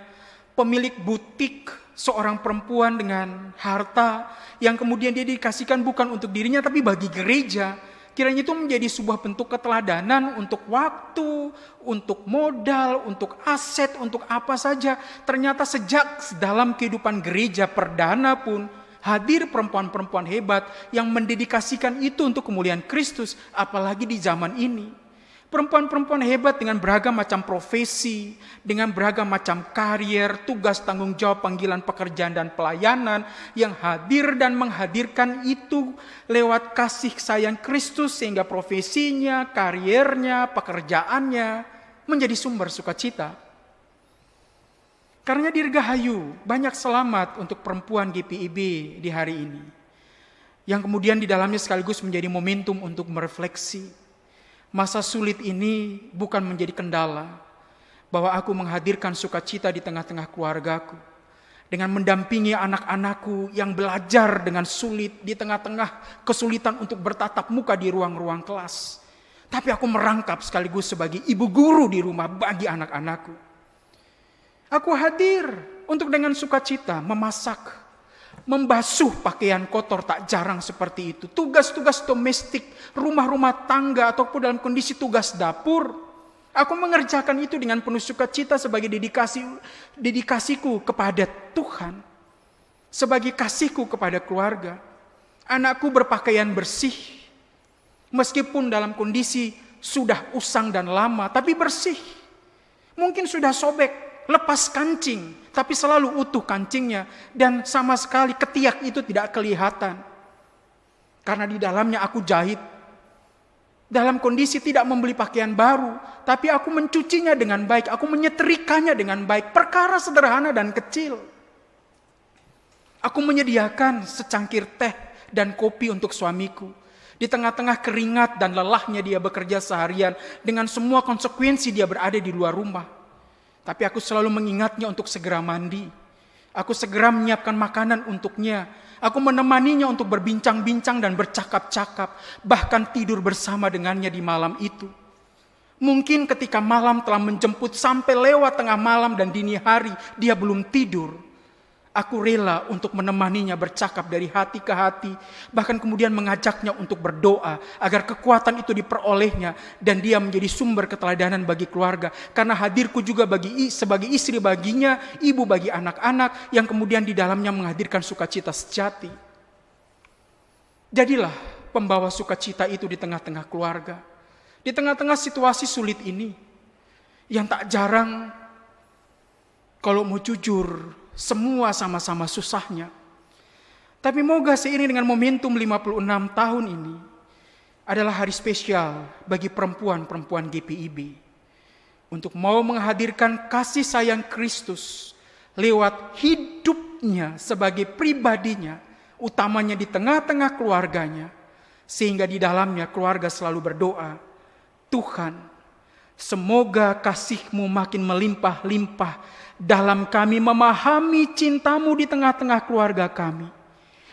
pemilik butik, seorang perempuan dengan harta yang kemudian dia dikasihkan bukan untuk dirinya tapi bagi gereja. Kiranya itu menjadi sebuah bentuk keteladanan untuk waktu, untuk modal, untuk aset, untuk apa saja. Ternyata sejak dalam kehidupan gereja perdana pun hadir perempuan-perempuan hebat yang mendedikasikan itu untuk kemuliaan Kristus, apalagi di zaman ini. Perempuan-perempuan hebat dengan beragam macam profesi, dengan beragam macam karier, tugas, tanggung jawab, panggilan, pekerjaan, dan pelayanan yang hadir dan menghadirkan itu lewat kasih sayang Kristus sehingga profesinya, kariernya, pekerjaannya menjadi sumber sukacita. Karena dirgahayu, banyak selamat untuk perempuan GPIB di hari ini. Yang kemudian di dalamnya sekaligus menjadi momentum untuk merefleksi. Masa sulit ini bukan menjadi kendala bahwa aku menghadirkan sukacita di tengah-tengah keluargaku. Dengan mendampingi anak-anakku yang belajar dengan sulit di tengah-tengah kesulitan untuk bertatap muka di ruang-ruang kelas. Tapi aku merangkap sekaligus sebagai ibu guru di rumah bagi anak-anakku. Aku hadir untuk dengan sukacita memasak, membasuh pakaian kotor tak jarang seperti itu. Tugas-tugas domestik, rumah-rumah tangga ataupun dalam kondisi tugas dapur. Aku mengerjakan itu dengan penuh sukacita sebagai dedikasiku kepada Tuhan. Sebagai kasihku kepada keluarga. Anakku berpakaian bersih. Meskipun dalam kondisi sudah usang dan lama, tapi bersih. Mungkin sudah sobek, lepas kancing, tapi selalu utuh kancingnya. Dan sama sekali ketiak itu tidak kelihatan. Karena di dalamnya aku jahit. Dalam kondisi tidak membeli pakaian baru, tapi aku mencucinya dengan baik, aku menyetrikanya dengan baik. Perkara sederhana dan kecil. Aku menyediakan secangkir teh dan kopi untuk suamiku. Di tengah-tengah keringat dan lelahnya dia bekerja seharian, dengan semua konsekuensi dia berada di luar rumah. Tapi aku selalu mengingatnya untuk segera mandi. Aku segera menyiapkan makanan untuknya. Aku menemaninya untuk berbincang-bincang dan bercakap-cakap, bahkan tidur bersama dengannya di malam itu. Mungkin ketika malam telah menjemput sampai lewat tengah malam dan dini hari, dia belum tidur. Aku rela untuk menemaninya bercakap dari hati ke hati, bahkan kemudian mengajaknya untuk berdoa agar kekuatan itu diperolehnya dan dia menjadi sumber keteladanan bagi keluarga. Karena hadirku juga sebagai istri baginya, ibu bagi anak-anak yang kemudian di dalamnya menghadirkan sukacita sejati. Jadilah pembawa sukacita itu di tengah-tengah keluarga, di tengah-tengah situasi sulit ini, yang tak jarang kalau mau jujur, semua sama-sama susahnya. Tapi moga seiring dengan momentum 56 tahun ini adalah hari spesial bagi perempuan-perempuan GPIB. Untuk mau menghadirkan kasih sayang Kristus lewat hidupnya sebagai pribadinya, utamanya di tengah-tengah keluarganya. Sehingga di dalamnya keluarga selalu berdoa, Tuhan, semoga kasih-Mu makin melimpah-limpah dalam kami memahami cinta-Mu di tengah-tengah keluarga kami.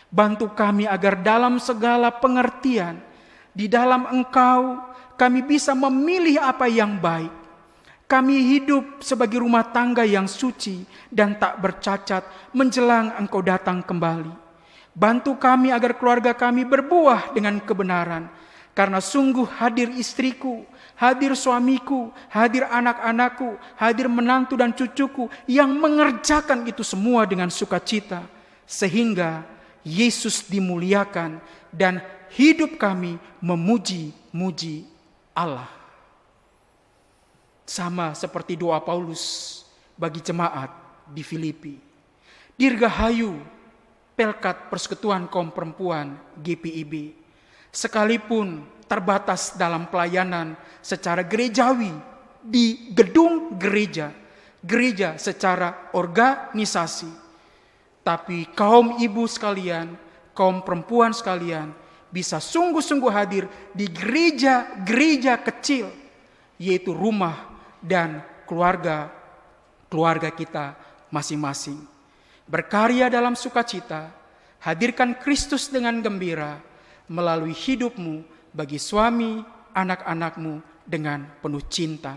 Bantu kami agar dalam segala pengertian, di dalam Engkau, kami bisa memilih apa yang baik. Kami hidup sebagai rumah tangga yang suci dan tak bercacat menjelang Engkau datang kembali. Bantu kami agar keluarga kami berbuah dengan kebenaran. Karena sungguh hadir istriku, hadir suamiku, hadir anak-anakku, hadir menantu dan cucuku yang mengerjakan itu semua dengan sukacita. Sehingga Yesus dimuliakan dan hidup kami memuji-muji Allah. Sama seperti doa Paulus bagi jemaat di Filipi. Dirgahayu Pelkat Persekutuan Kaum Perempuan GPIB. Sekalipun terbatas dalam pelayanan secara gerejawi di gedung gereja, gereja secara organisasi, tapi kaum ibu sekalian, kaum perempuan sekalian bisa sungguh-sungguh hadir di gereja-gereja kecil, yaitu rumah dan keluarga kita masing-masing. Berkarya dalam sukacita, hadirkan Kristus dengan gembira melalui hidupmu bagi suami, anak-anakmu dengan penuh cinta.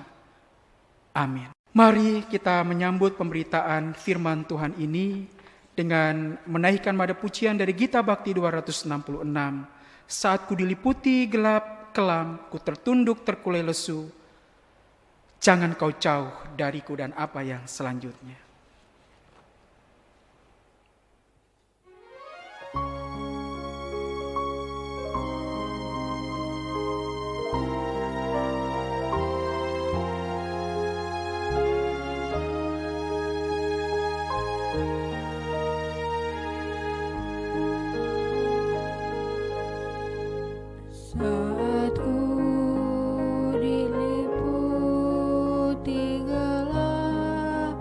Amin. Mari kita menyambut pemberitaan firman Tuhan ini dengan menaikkan nada pujian dari Gita Bakti 266. Saat ku diliputi gelap kelam, ku tertunduk terkulai lesu. Jangan kau jauh dariku dan apa yang selanjutnya. Saat ku diliputi gelap,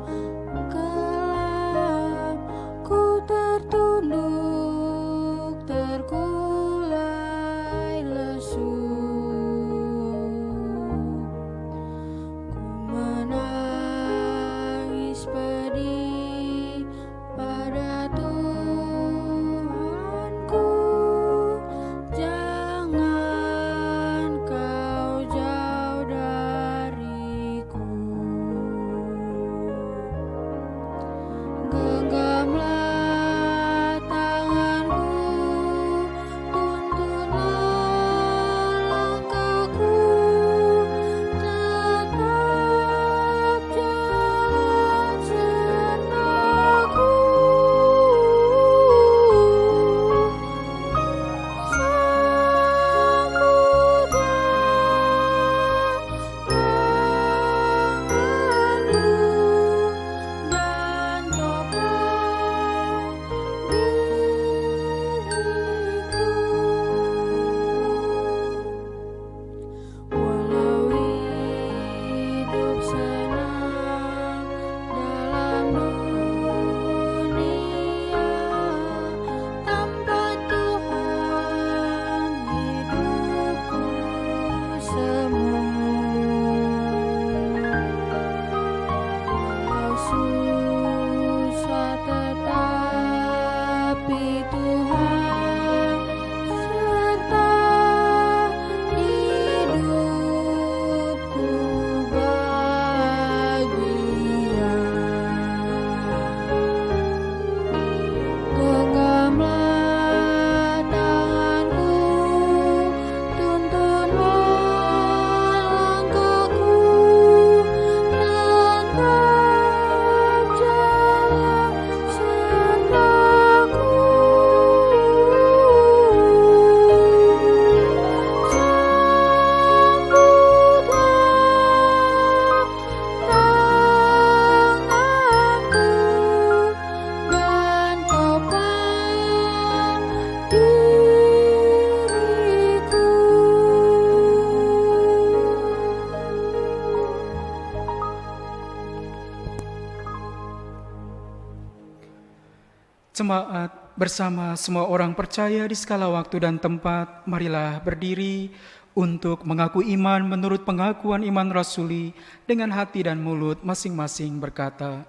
Jemaat bersama semua orang percaya di segala waktu dan tempat, marilah berdiri untuk mengaku iman menurut pengakuan iman rasuli dengan hati dan mulut masing-masing berkata,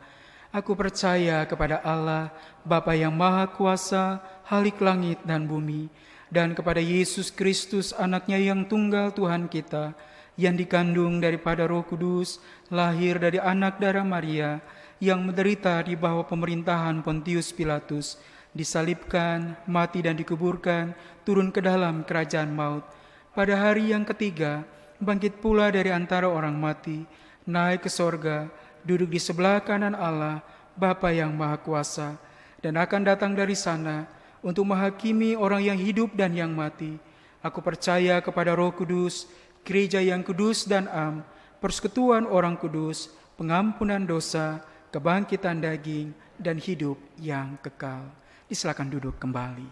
Aku percaya kepada Allah, Bapa yang Maha Kuasa, Khalik langit dan bumi, dan kepada Yesus Kristus, anaknya yang tunggal Tuhan kita, yang dikandung daripada Roh Kudus, lahir dari anak darah Maria, yang menderita di bawah pemerintahan Pontius Pilatus, disalibkan, mati dan dikuburkan, turun ke dalam kerajaan maut. Pada hari yang ketiga, bangkit pula dari antara orang mati, naik ke sorga, duduk di sebelah kanan Allah, Bapa yang Maha Kuasa, dan akan datang dari sana untuk menghakimi orang yang hidup dan yang mati. Aku percaya kepada Roh Kudus, gereja yang kudus dan am, persekutuan orang kudus, pengampunan dosa, kebangkitan daging, dan hidup yang kekal. Silakan duduk kembali.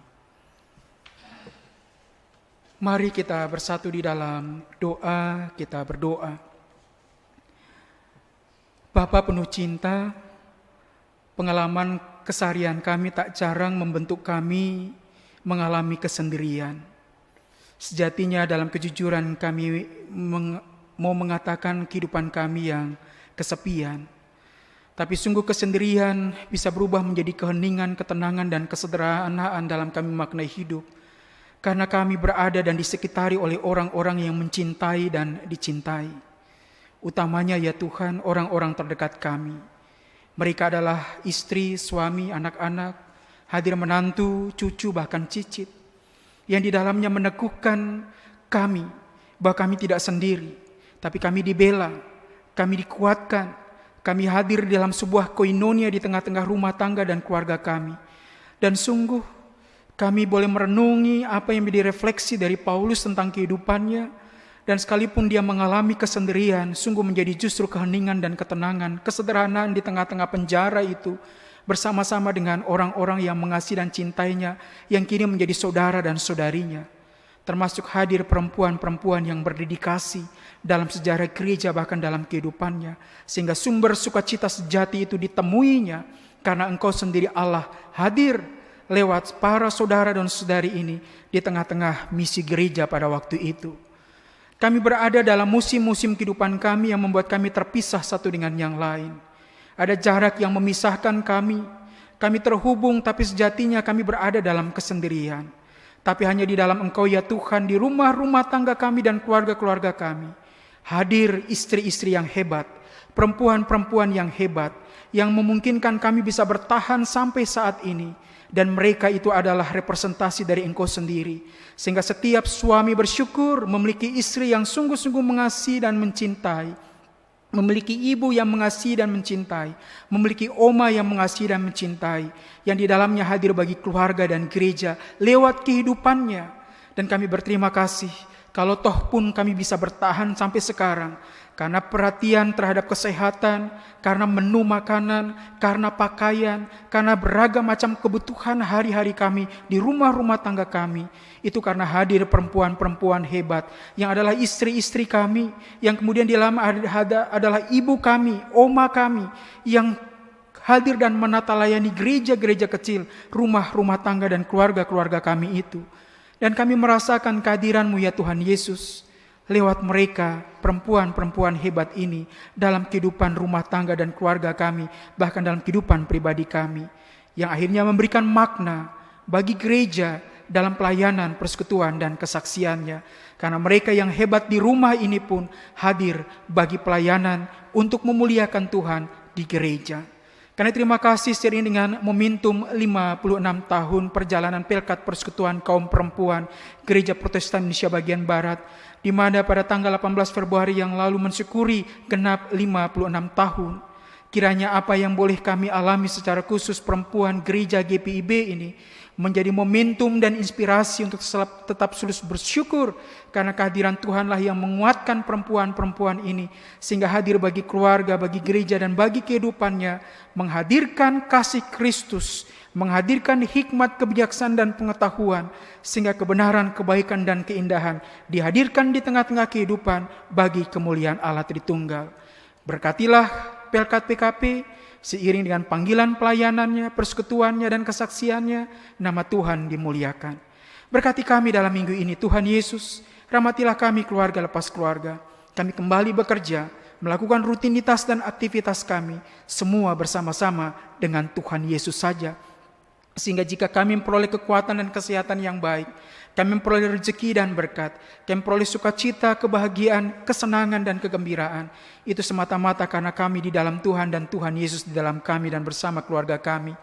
Mari kita bersatu di dalam doa, kita berdoa. Bapa penuh cinta, pengalaman keseharian kami tak jarang membentuk kami mengalami kesendirian. Sejatinya dalam kejujuran kami mau mengatakan kehidupan kami yang kesepian. Tapi sungguh kesendirian bisa berubah menjadi keheningan, ketenangan, dan kesederhanaan dalam kami maknai hidup. Karena kami berada dan disekitari oleh orang-orang yang mencintai dan dicintai. Utamanya ya Tuhan, orang-orang terdekat kami. Mereka adalah istri, suami, anak-anak, hadir menantu, cucu, bahkan cicit. Yang di dalamnya meneguhkan kami, bahwa kami tidak sendiri. Tapi kami dibela, kami dikuatkan. Kami hadir dalam sebuah koinonia di tengah-tengah rumah tangga dan keluarga kami. Dan sungguh kami boleh merenungi apa yang menjadi refleksi dari Paulus tentang kehidupannya. Dan sekalipun dia mengalami kesendirian, sungguh menjadi justru keheningan dan ketenangan, kesederhanaan di tengah-tengah penjara itu. Bersama-sama dengan orang-orang yang mengasihi dan cintainya, yang kini menjadi saudara dan saudarinya. Termasuk hadir perempuan-perempuan yang berdedikasi dalam sejarah gereja bahkan dalam kehidupannya. Sehingga sumber sukacita sejati itu ditemuinya karena Engkau sendiri Allah hadir lewat para saudara dan saudari ini di tengah-tengah misi gereja pada waktu itu. Kami berada dalam musim-musim kehidupan kami yang membuat kami terpisah satu dengan yang lain. Ada jarak yang memisahkan kami. Kami terhubung tapi sejatinya kami berada dalam kesendirian. Tapi hanya di dalam Engkau ya Tuhan, di rumah-rumah tangga kami dan keluarga-keluarga kami. Hadir istri-istri yang hebat, perempuan-perempuan yang hebat, yang memungkinkan kami bisa bertahan sampai saat ini. Dan mereka itu adalah representasi dari Engkau sendiri. Sehingga setiap suami bersyukur memiliki istri yang sungguh-sungguh mengasihi dan mencintai. Memiliki ibu yang mengasihi dan mencintai. Memiliki oma yang mengasihi dan mencintai. Yang di dalamnya hadir bagi keluarga dan gereja lewat kehidupannya. Dan kami berterima kasih kalau toh pun kami bisa bertahan sampai sekarang. Karena perhatian terhadap kesehatan, karena menu makanan, karena pakaian, karena beragam macam kebutuhan hari-hari kami di rumah-rumah tangga kami. Itu karena hadir perempuan-perempuan hebat yang adalah istri-istri kami, yang kemudian di dalam adalah ibu kami, oma kami, yang hadir dan menata layani gereja-gereja kecil, rumah-rumah tangga dan keluarga-keluarga kami itu. Dan kami merasakan kehadiran-Mu ya Tuhan Yesus, lewat mereka, perempuan-perempuan hebat ini, dalam kehidupan rumah tangga dan keluarga kami, bahkan dalam kehidupan pribadi kami, yang akhirnya memberikan makna bagi gereja dalam pelayanan, persekutuan, dan kesaksiannya. Karena mereka yang hebat di rumah ini pun hadir bagi pelayanan untuk memuliakan Tuhan di gereja. Karena terima kasih seiring dengan momentum 56 tahun perjalanan Pelkat Persekutuan Kaum Perempuan Gereja Protestan Indonesia Bagian Barat, di mana pada tanggal 18 Februari yang lalu mensyukuri genap 56 tahun. Kiranya apa yang boleh kami alami secara khusus perempuan gereja GPIB ini menjadi momentum dan inspirasi untuk tetap sulus bersyukur, karena kehadiran Tuhanlah yang menguatkan perempuan-perempuan ini sehingga hadir bagi keluarga, bagi gereja, dan bagi kehidupannya, menghadirkan kasih Kristus, menghadirkan hikmat, kebijaksanaan, dan pengetahuan, sehingga kebenaran, kebaikan, dan keindahan dihadirkan di tengah-tengah kehidupan bagi kemuliaan Allah Tritunggal. Berkatilah Pelkat PKP, seiring dengan panggilan pelayanannya, persekutuannya, dan kesaksiannya, nama Tuhan dimuliakan. Berkati kami dalam minggu ini, Tuhan Yesus. Rahmatilah kami keluarga lepas keluarga. Kami kembali bekerja, melakukan rutinitas dan aktivitas kami, semua bersama-sama dengan Tuhan Yesus saja. Sehingga jika kami memperoleh kekuatan dan kesehatan yang baik, kami memperoleh rezeki dan berkat, kami memperoleh sukacita, kebahagiaan, kesenangan, dan kegembiraan. Itu semata-mata karena kami di dalam Tuhan dan Tuhan Yesus di dalam kami dan bersama keluarga kami.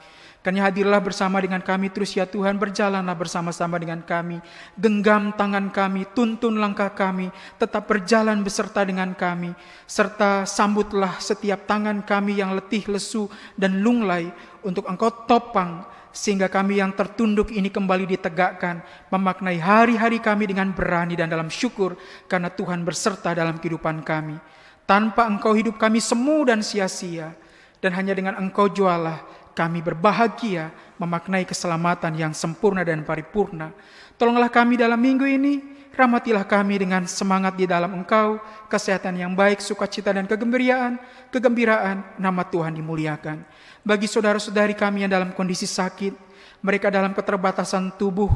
Karena hadirlah bersama dengan kami terus ya Tuhan, berjalanlah bersama-sama dengan kami. Genggam tangan kami, tuntun langkah kami, tetap berjalan beserta dengan kami. Serta sambutlah setiap tangan kami yang letih, lesu, dan lunglai untuk Engkau topang. Sehingga kami yang tertunduk ini kembali ditegakkan, memaknai hari-hari kami dengan berani dan dalam syukur, karena Tuhan berserta dalam kehidupan kami. Tanpa Engkau hidup kami semu dan sia-sia, dan hanya dengan Engkau jualah kami berbahagia, memaknai keselamatan yang sempurna dan paripurna. Tolonglah kami dalam minggu ini, rahmatilah kami dengan semangat di dalam Engkau, kesehatan yang baik, sukacita dan kegembiraan, nama Tuhan dimuliakan. Bagi saudara-saudari kami yang dalam kondisi sakit, mereka dalam keterbatasan tubuh,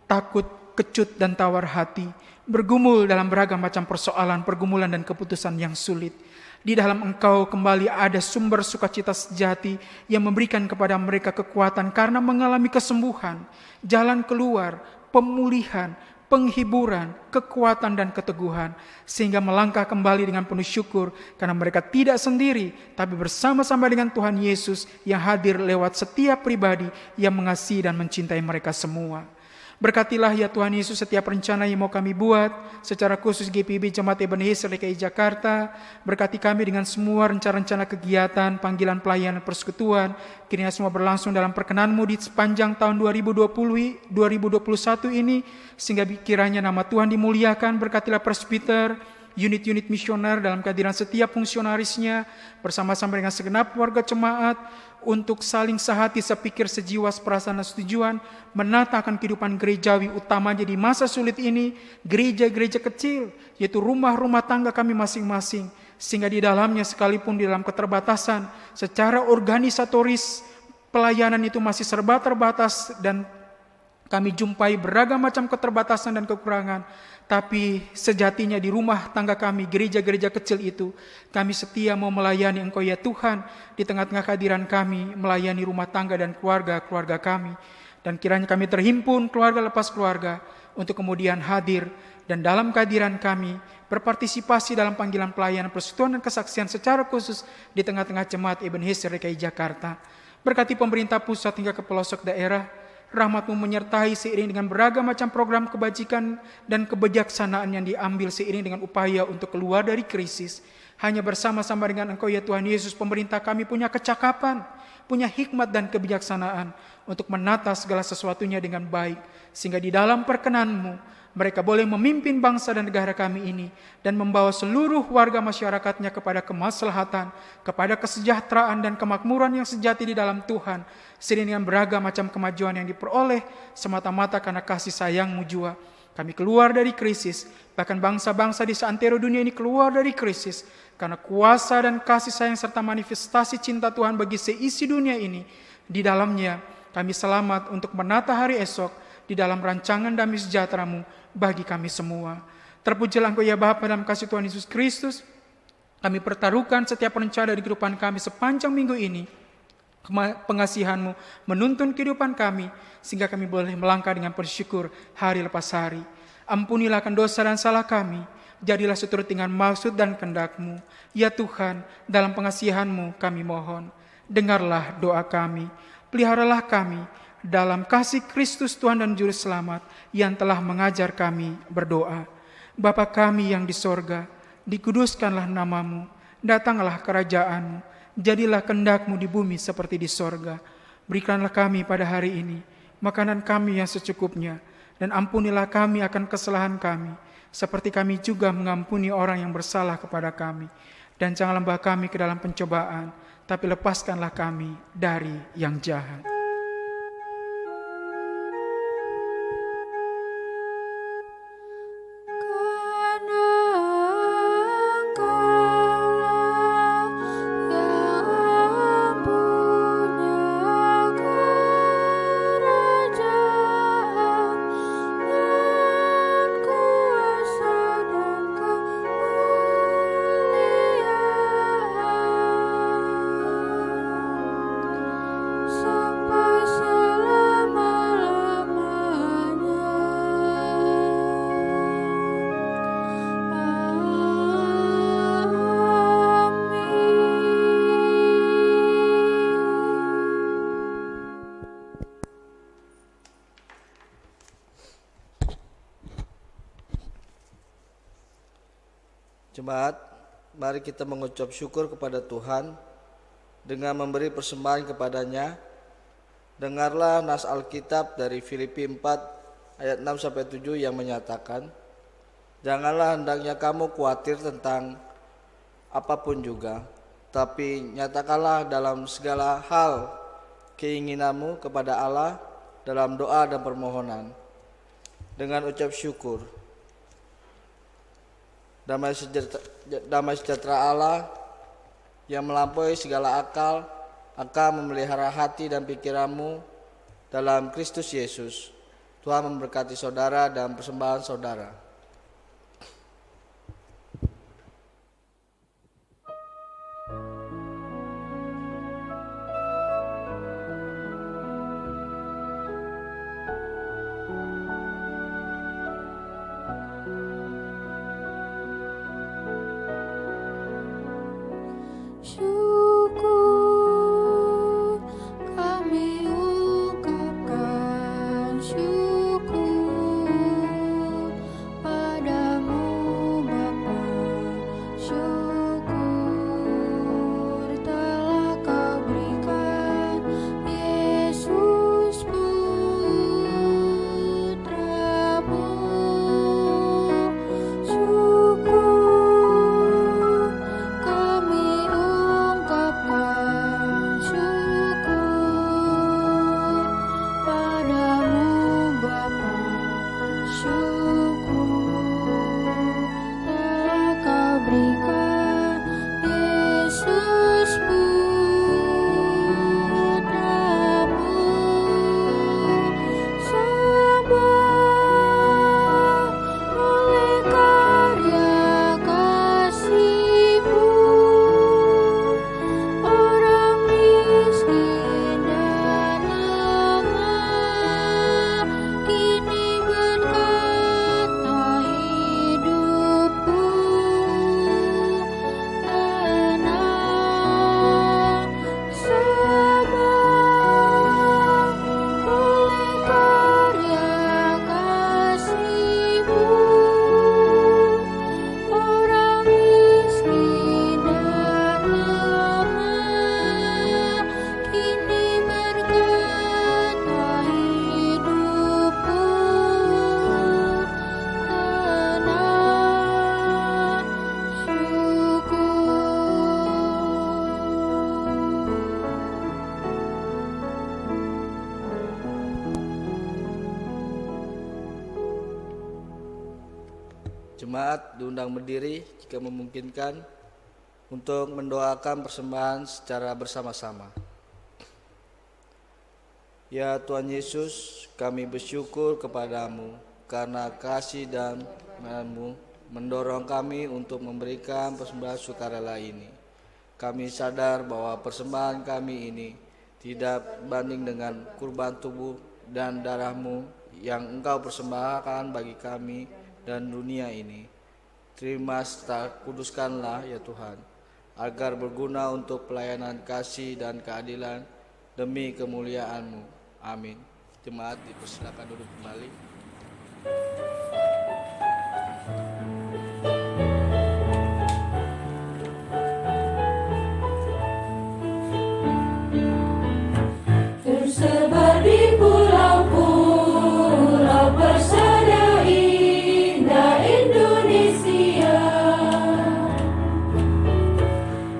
takut, kecut dan tawar hati, bergumul dalam beragam macam persoalan, pergumulan dan keputusan yang sulit. Di dalam Engkau kembali ada sumber sukacita sejati yang memberikan kepada mereka kekuatan karena mengalami kesembuhan, jalan keluar, pemulihan, penghiburan, kekuatan dan keteguhan, sehingga melangkah kembali dengan penuh syukur karena mereka tidak sendiri, tapi bersama-sama dengan Tuhan Yesus yang hadir lewat setiap pribadi yang mengasihi dan mencintai mereka semua. Berkatilah ya Tuhan Yesus setiap rencana yang mau kami buat, secara khusus GPIB Jemaat Ebenezer DKI Jakarta. Berkati kami dengan semua rencana-rencana kegiatan, panggilan pelayanan persekutuan. Kiranya semua berlangsung dalam perkenan-Mu di sepanjang tahun 2021 ini, sehingga kiranya nama Tuhan dimuliakan. Berkatilah presbiter, unit-unit misioner dalam kehadiran setiap fungsionarisnya, bersama-sama dengan segenap warga jemaat, untuk saling sehati, sepikir, sejiwa, seperasaan dan setujuan, menatakan kehidupan gerejawi utamanya di masa sulit ini, gereja-gereja kecil, yaitu rumah-rumah tangga kami masing-masing, sehingga di dalamnya sekalipun di dalam keterbatasan, secara organisatoris, pelayanan itu masih serba terbatas dan kami jumpai beragam macam keterbatasan dan kekurangan. Tapi sejatinya di rumah tangga kami, gereja-gereja kecil itu, kami setia mau melayani Engkau ya Tuhan, di tengah-tengah kehadiran kami, melayani rumah tangga dan keluarga-keluarga kami. Dan kiranya kami terhimpun keluarga lepas keluarga, untuk kemudian hadir, dan dalam kehadiran kami, berpartisipasi dalam panggilan pelayanan persekutuan dan kesaksian secara khusus di tengah-tengah jemaat Ebenezer DKI Jakarta. Berkati pemerintah pusat hingga ke pelosok daerah, rahmat-Mu menyertai seiring dengan beragam macam program kebajikan dan kebijaksanaan yang diambil seiring dengan upaya untuk keluar dari krisis. Hanya bersama-sama dengan Engkau ya Tuhan Yesus, pemerintah kami punya kecakapan, punya hikmat dan kebijaksanaan untuk menata segala sesuatunya dengan baik. Sehingga di dalam perkenan-Mu, mereka boleh memimpin bangsa dan negara kami ini dan membawa seluruh warga masyarakatnya kepada kemaslahatan, kepada kesejahteraan dan kemakmuran yang sejati di dalam Tuhan, seiring dengan beragam macam kemajuan yang diperoleh semata-mata karena kasih sayang-Mu jua. Kami keluar dari krisis, bahkan bangsa-bangsa di seantero dunia ini keluar dari krisis karena kuasa dan kasih sayang serta manifestasi cinta Tuhan bagi seisi dunia ini. Di dalamnya kami selamat untuk menata hari esok di dalam rancangan damai sejahtera-Mu bagi kami semua. Terpujilah Engkau ya Bapa dalam kasih Tuhan Yesus Kristus. Kami pertaruhkan setiap rencana di kehidupan kami sepanjang minggu ini. Pengasihan-Mu menuntun kehidupan kami, sehingga kami boleh melangkah dengan bersyukur hari lepas hari. Ampunilah akan dosa dan salah kami, jadilah seturut dengan maksud dan kehendak-Mu. Ya Tuhan, dalam pengasihan-Mu kami mohon, dengarlah doa kami, peliharalah kami dalam kasih Kristus Tuhan dan Juru Selamat yang telah mengajar kami berdoa. Bapa kami yang di sorga, dikuduskanlah nama-Mu, datanglah kerajaan-Mu, jadilah kehendak-Mu di bumi seperti di sorga. Berikanlah kami pada hari ini makanan kami yang secukupnya, dan ampunilah kami akan kesalahan kami, seperti kami juga mengampuni orang yang bersalah kepada kami. Dan janganlah membawa kami ke dalam pencobaan, tapi lepaskanlah kami dari yang jahat. Karena Engkaulah yang Jemaat, mari kita mengucap syukur kepada Tuhan dengan memberi persembahan kepadanya. Dengarlah nas Alkitab dari Filipi 4 ayat 6-7 yang menyatakan, janganlah hendaknya kamu khawatir tentang apapun juga, tapi nyatakanlah dalam segala hal keinginanmu kepada Allah dalam doa dan permohonan dengan ucap syukur. Damai sejahtera Allah yang melampaui segala akal akan memelihara hati dan pikiranmu dalam Kristus Yesus. Tuhan memberkati saudara dan persembahan saudara. Syukur kami ungkapkan, syukur padamu Bapa, syukur telah kau berikan Yesus Putramu. Syukur kami ungkapkan, syukur padamu Bapa, syukur telah kau berikan Yesus Putramu. Sebab oleh karya kasih-Mu, orang miskin dan lemah kini berkata hidupku tenang. Sebab oleh karya kasih-Mu, orang miskin dan lemah kini berkata hidupku tenang. Jemaat diundang berdiri jika memungkinkan untuk mendoakan persembahan secara bersama-sama. Ya Tuhan Yesus, kami bersyukur kepadamu karena kasih dan rahmat-Mu mendorong kami untuk memberikan persembahan sukarela ini. Kami sadar bahwa persembahan kami ini tidak banding dengan kurban tubuh dan darah-Mu yang Engkau persembahkan bagi kami dan dunia ini. Terima serta kuduskanlah ya Tuhan, agar berguna untuk pelayanan kasih dan keadilan demi kemuliaan-Mu. Amin. Jemaat dipersilakan duduk kembali. Tersebar di pulau-pulau persada indah Indonesia,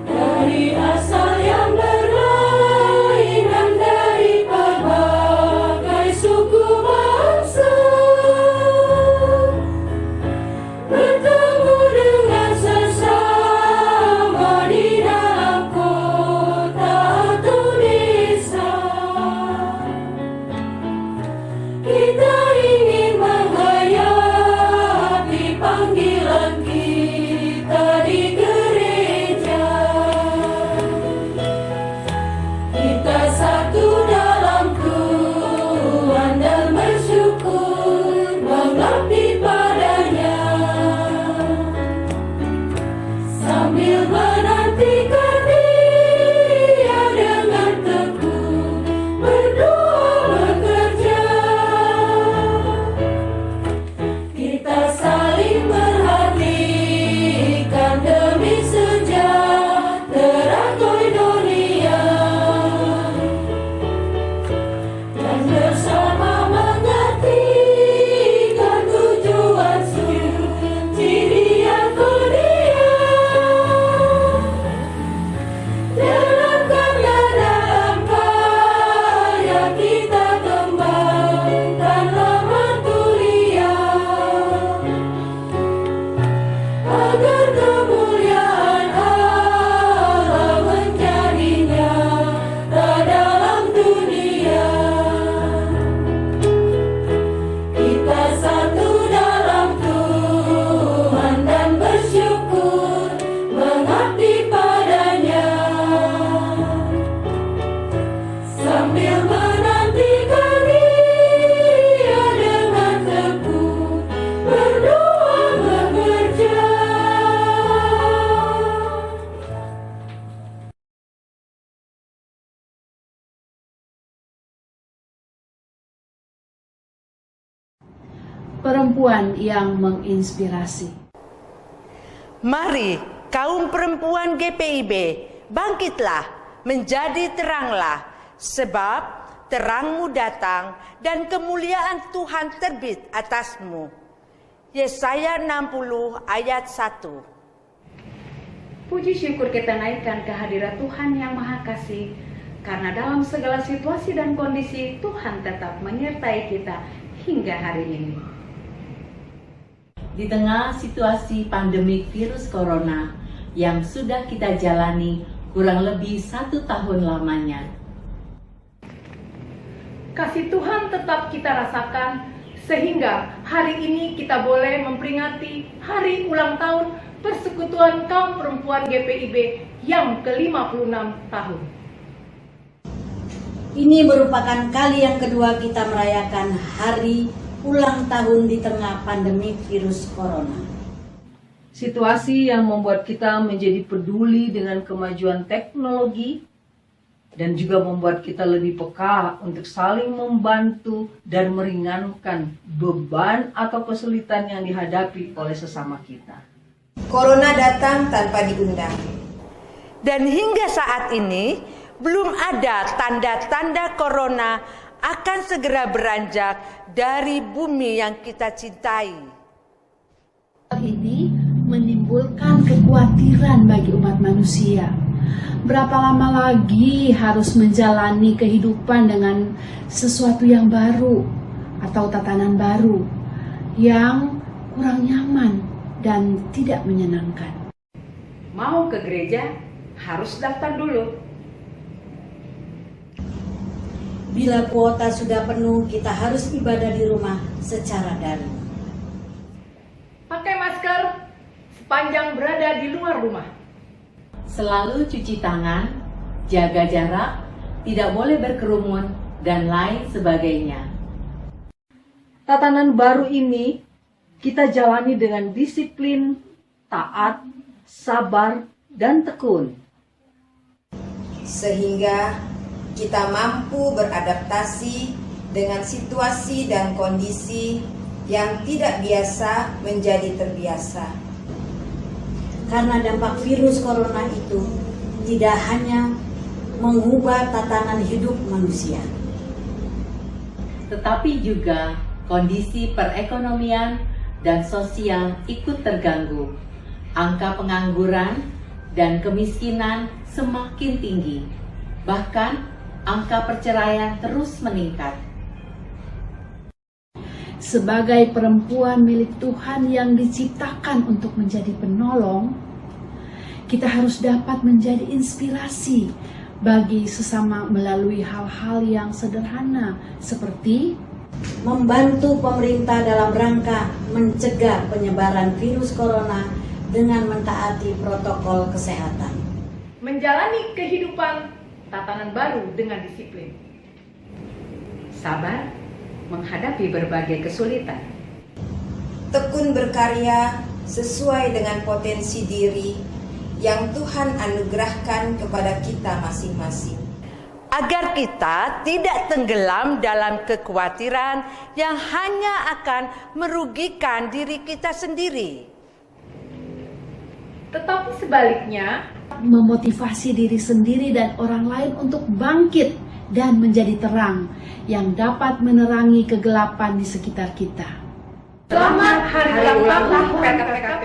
dari asal yang berlainan, dari berbagai suku bangsa, bertemu dengan sesama di dalam kota atau desa. Kita ingin menghayati panggilan kita di gereja. Kita satu dalam Tuhan dan bersyukur mengabdi padanya, sambil menantikan Dia dengan tekun berdoa bekerja. Kita saling perhatikan perempuan yang menginspirasi. Mari kaum perempuan GPIB, bangkitlah, menjadi teranglah, sebab terangmu datang dan kemuliaan Tuhan terbit atasmu. Yesaya 60 ayat 1. Puji syukur kita naikkan kehadirat Tuhan yang Maha Kasih, karena dalam segala situasi dan kondisi Tuhan tetap menyertai kita hingga hari ini. Di tengah situasi pandemi virus corona yang sudah kita jalani kurang lebih 1 tahun lamanya, Kasih Tuhan tetap kita rasakan, sehingga hari ini kita boleh memperingati hari ulang tahun Persekutuan Kaum Perempuan GPIB yang ke-56 tahun. Ini merupakan kali yang kedua kita merayakan hari ulang tahun di tengah pandemi virus corona. Situasi yang membuat kita menjadi peduli dengan kemajuan teknologi dan juga membuat kita lebih peka untuk saling membantu dan meringankan beban atau kesulitan yang dihadapi oleh sesama kita. Corona datang tanpa diundang. Dan hingga saat ini belum ada tanda-tanda corona akan segera beranjak dari bumi yang kita cintai. Ini menimbulkan kekhawatiran bagi umat manusia. Berapa lama lagi harus menjalani kehidupan dengan sesuatu yang baru atau tatanan baru yang kurang nyaman dan tidak menyenangkan. Mau ke gereja harus daftar dulu. Bila kuota sudah penuh, kita harus ibadah di rumah secara daring. Pakai masker sepanjang berada di luar rumah. selalu cuci tangan, jaga jarak, tidak boleh berkerumun, dan lain sebagainya. Tatanan baru ini kita jalani dengan disiplin, taat, sabar, dan tekun. Sehingga kita mampu beradaptasi dengan situasi dan kondisi yang tidak biasa menjadi terbiasa. Karena dampak virus corona itu tidak hanya mengubah tatanan hidup manusia, Tetapi juga kondisi perekonomian dan sosial ikut terganggu. Angka pengangguran dan kemiskinan semakin tinggi. Bahkan angka perceraian terus meningkat. Sebagai perempuan milik Tuhan yang diciptakan untuk menjadi penolong, kita harus dapat menjadi inspirasi bagi sesama melalui hal-hal yang sederhana seperti membantu pemerintah dalam rangka mencegah penyebaran virus corona dengan mentaati protokol kesehatan. menjalani kehidupan tatanan baru dengan disiplin, sabar menghadapi berbagai kesulitan, Tekun berkarya sesuai dengan potensi diri yang Tuhan anugerahkan kepada kita masing-masing. Agar kita tidak tenggelam dalam kekhawatiran yang hanya akan merugikan diri kita sendiri. tetapi sebaliknya memotivasi diri sendiri dan orang lain untuk bangkit dan menjadi terang yang dapat menerangi kegelapan di sekitar kita. Selamat Hari Ulang Tahun PKKP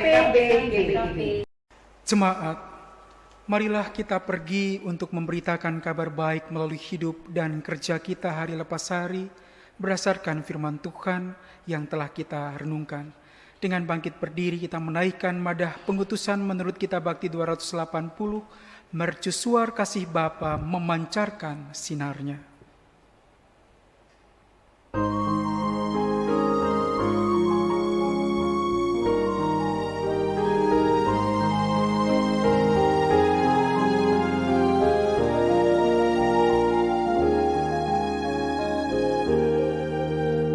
GPIB. Jemaat, marilah kita pergi untuk memberitakan kabar baik melalui hidup dan kerja kita hari lepas hari berdasarkan firman Tuhan yang telah kita renungkan. Dengan bangkit berdiri kita menaikkan madah pengutusan menurut Kitab Bakti 280, mercusuar kasih Bapa memancarkan sinarnya.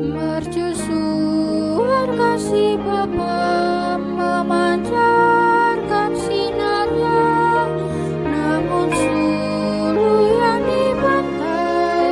Mercusuar kasih Bapa memancarkan sinarnya, namun suluh yang dibantai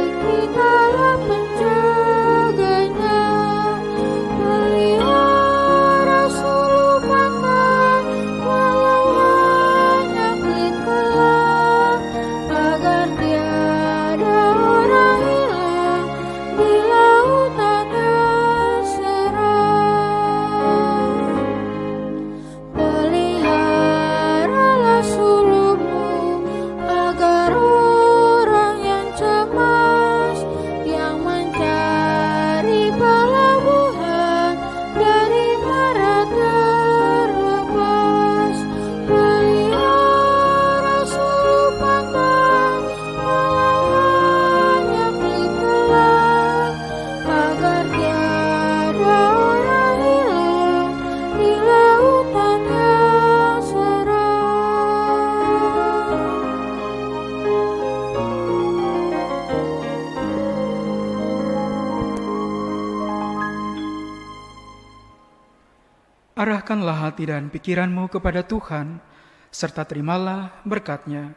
Arahkanlah hati dan pikiranmu kepada Tuhan, serta terimalah berkat-Nya.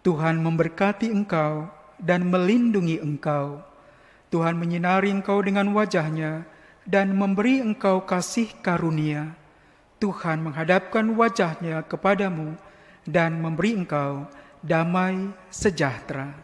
Tuhan memberkati engkau dan melindungi engkau. Tuhan menyinari engkau dengan wajah-Nya dan memberi engkau kasih karunia. Tuhan menghadapkan wajah-Nya kepadamu dan memberi engkau damai sejahtera.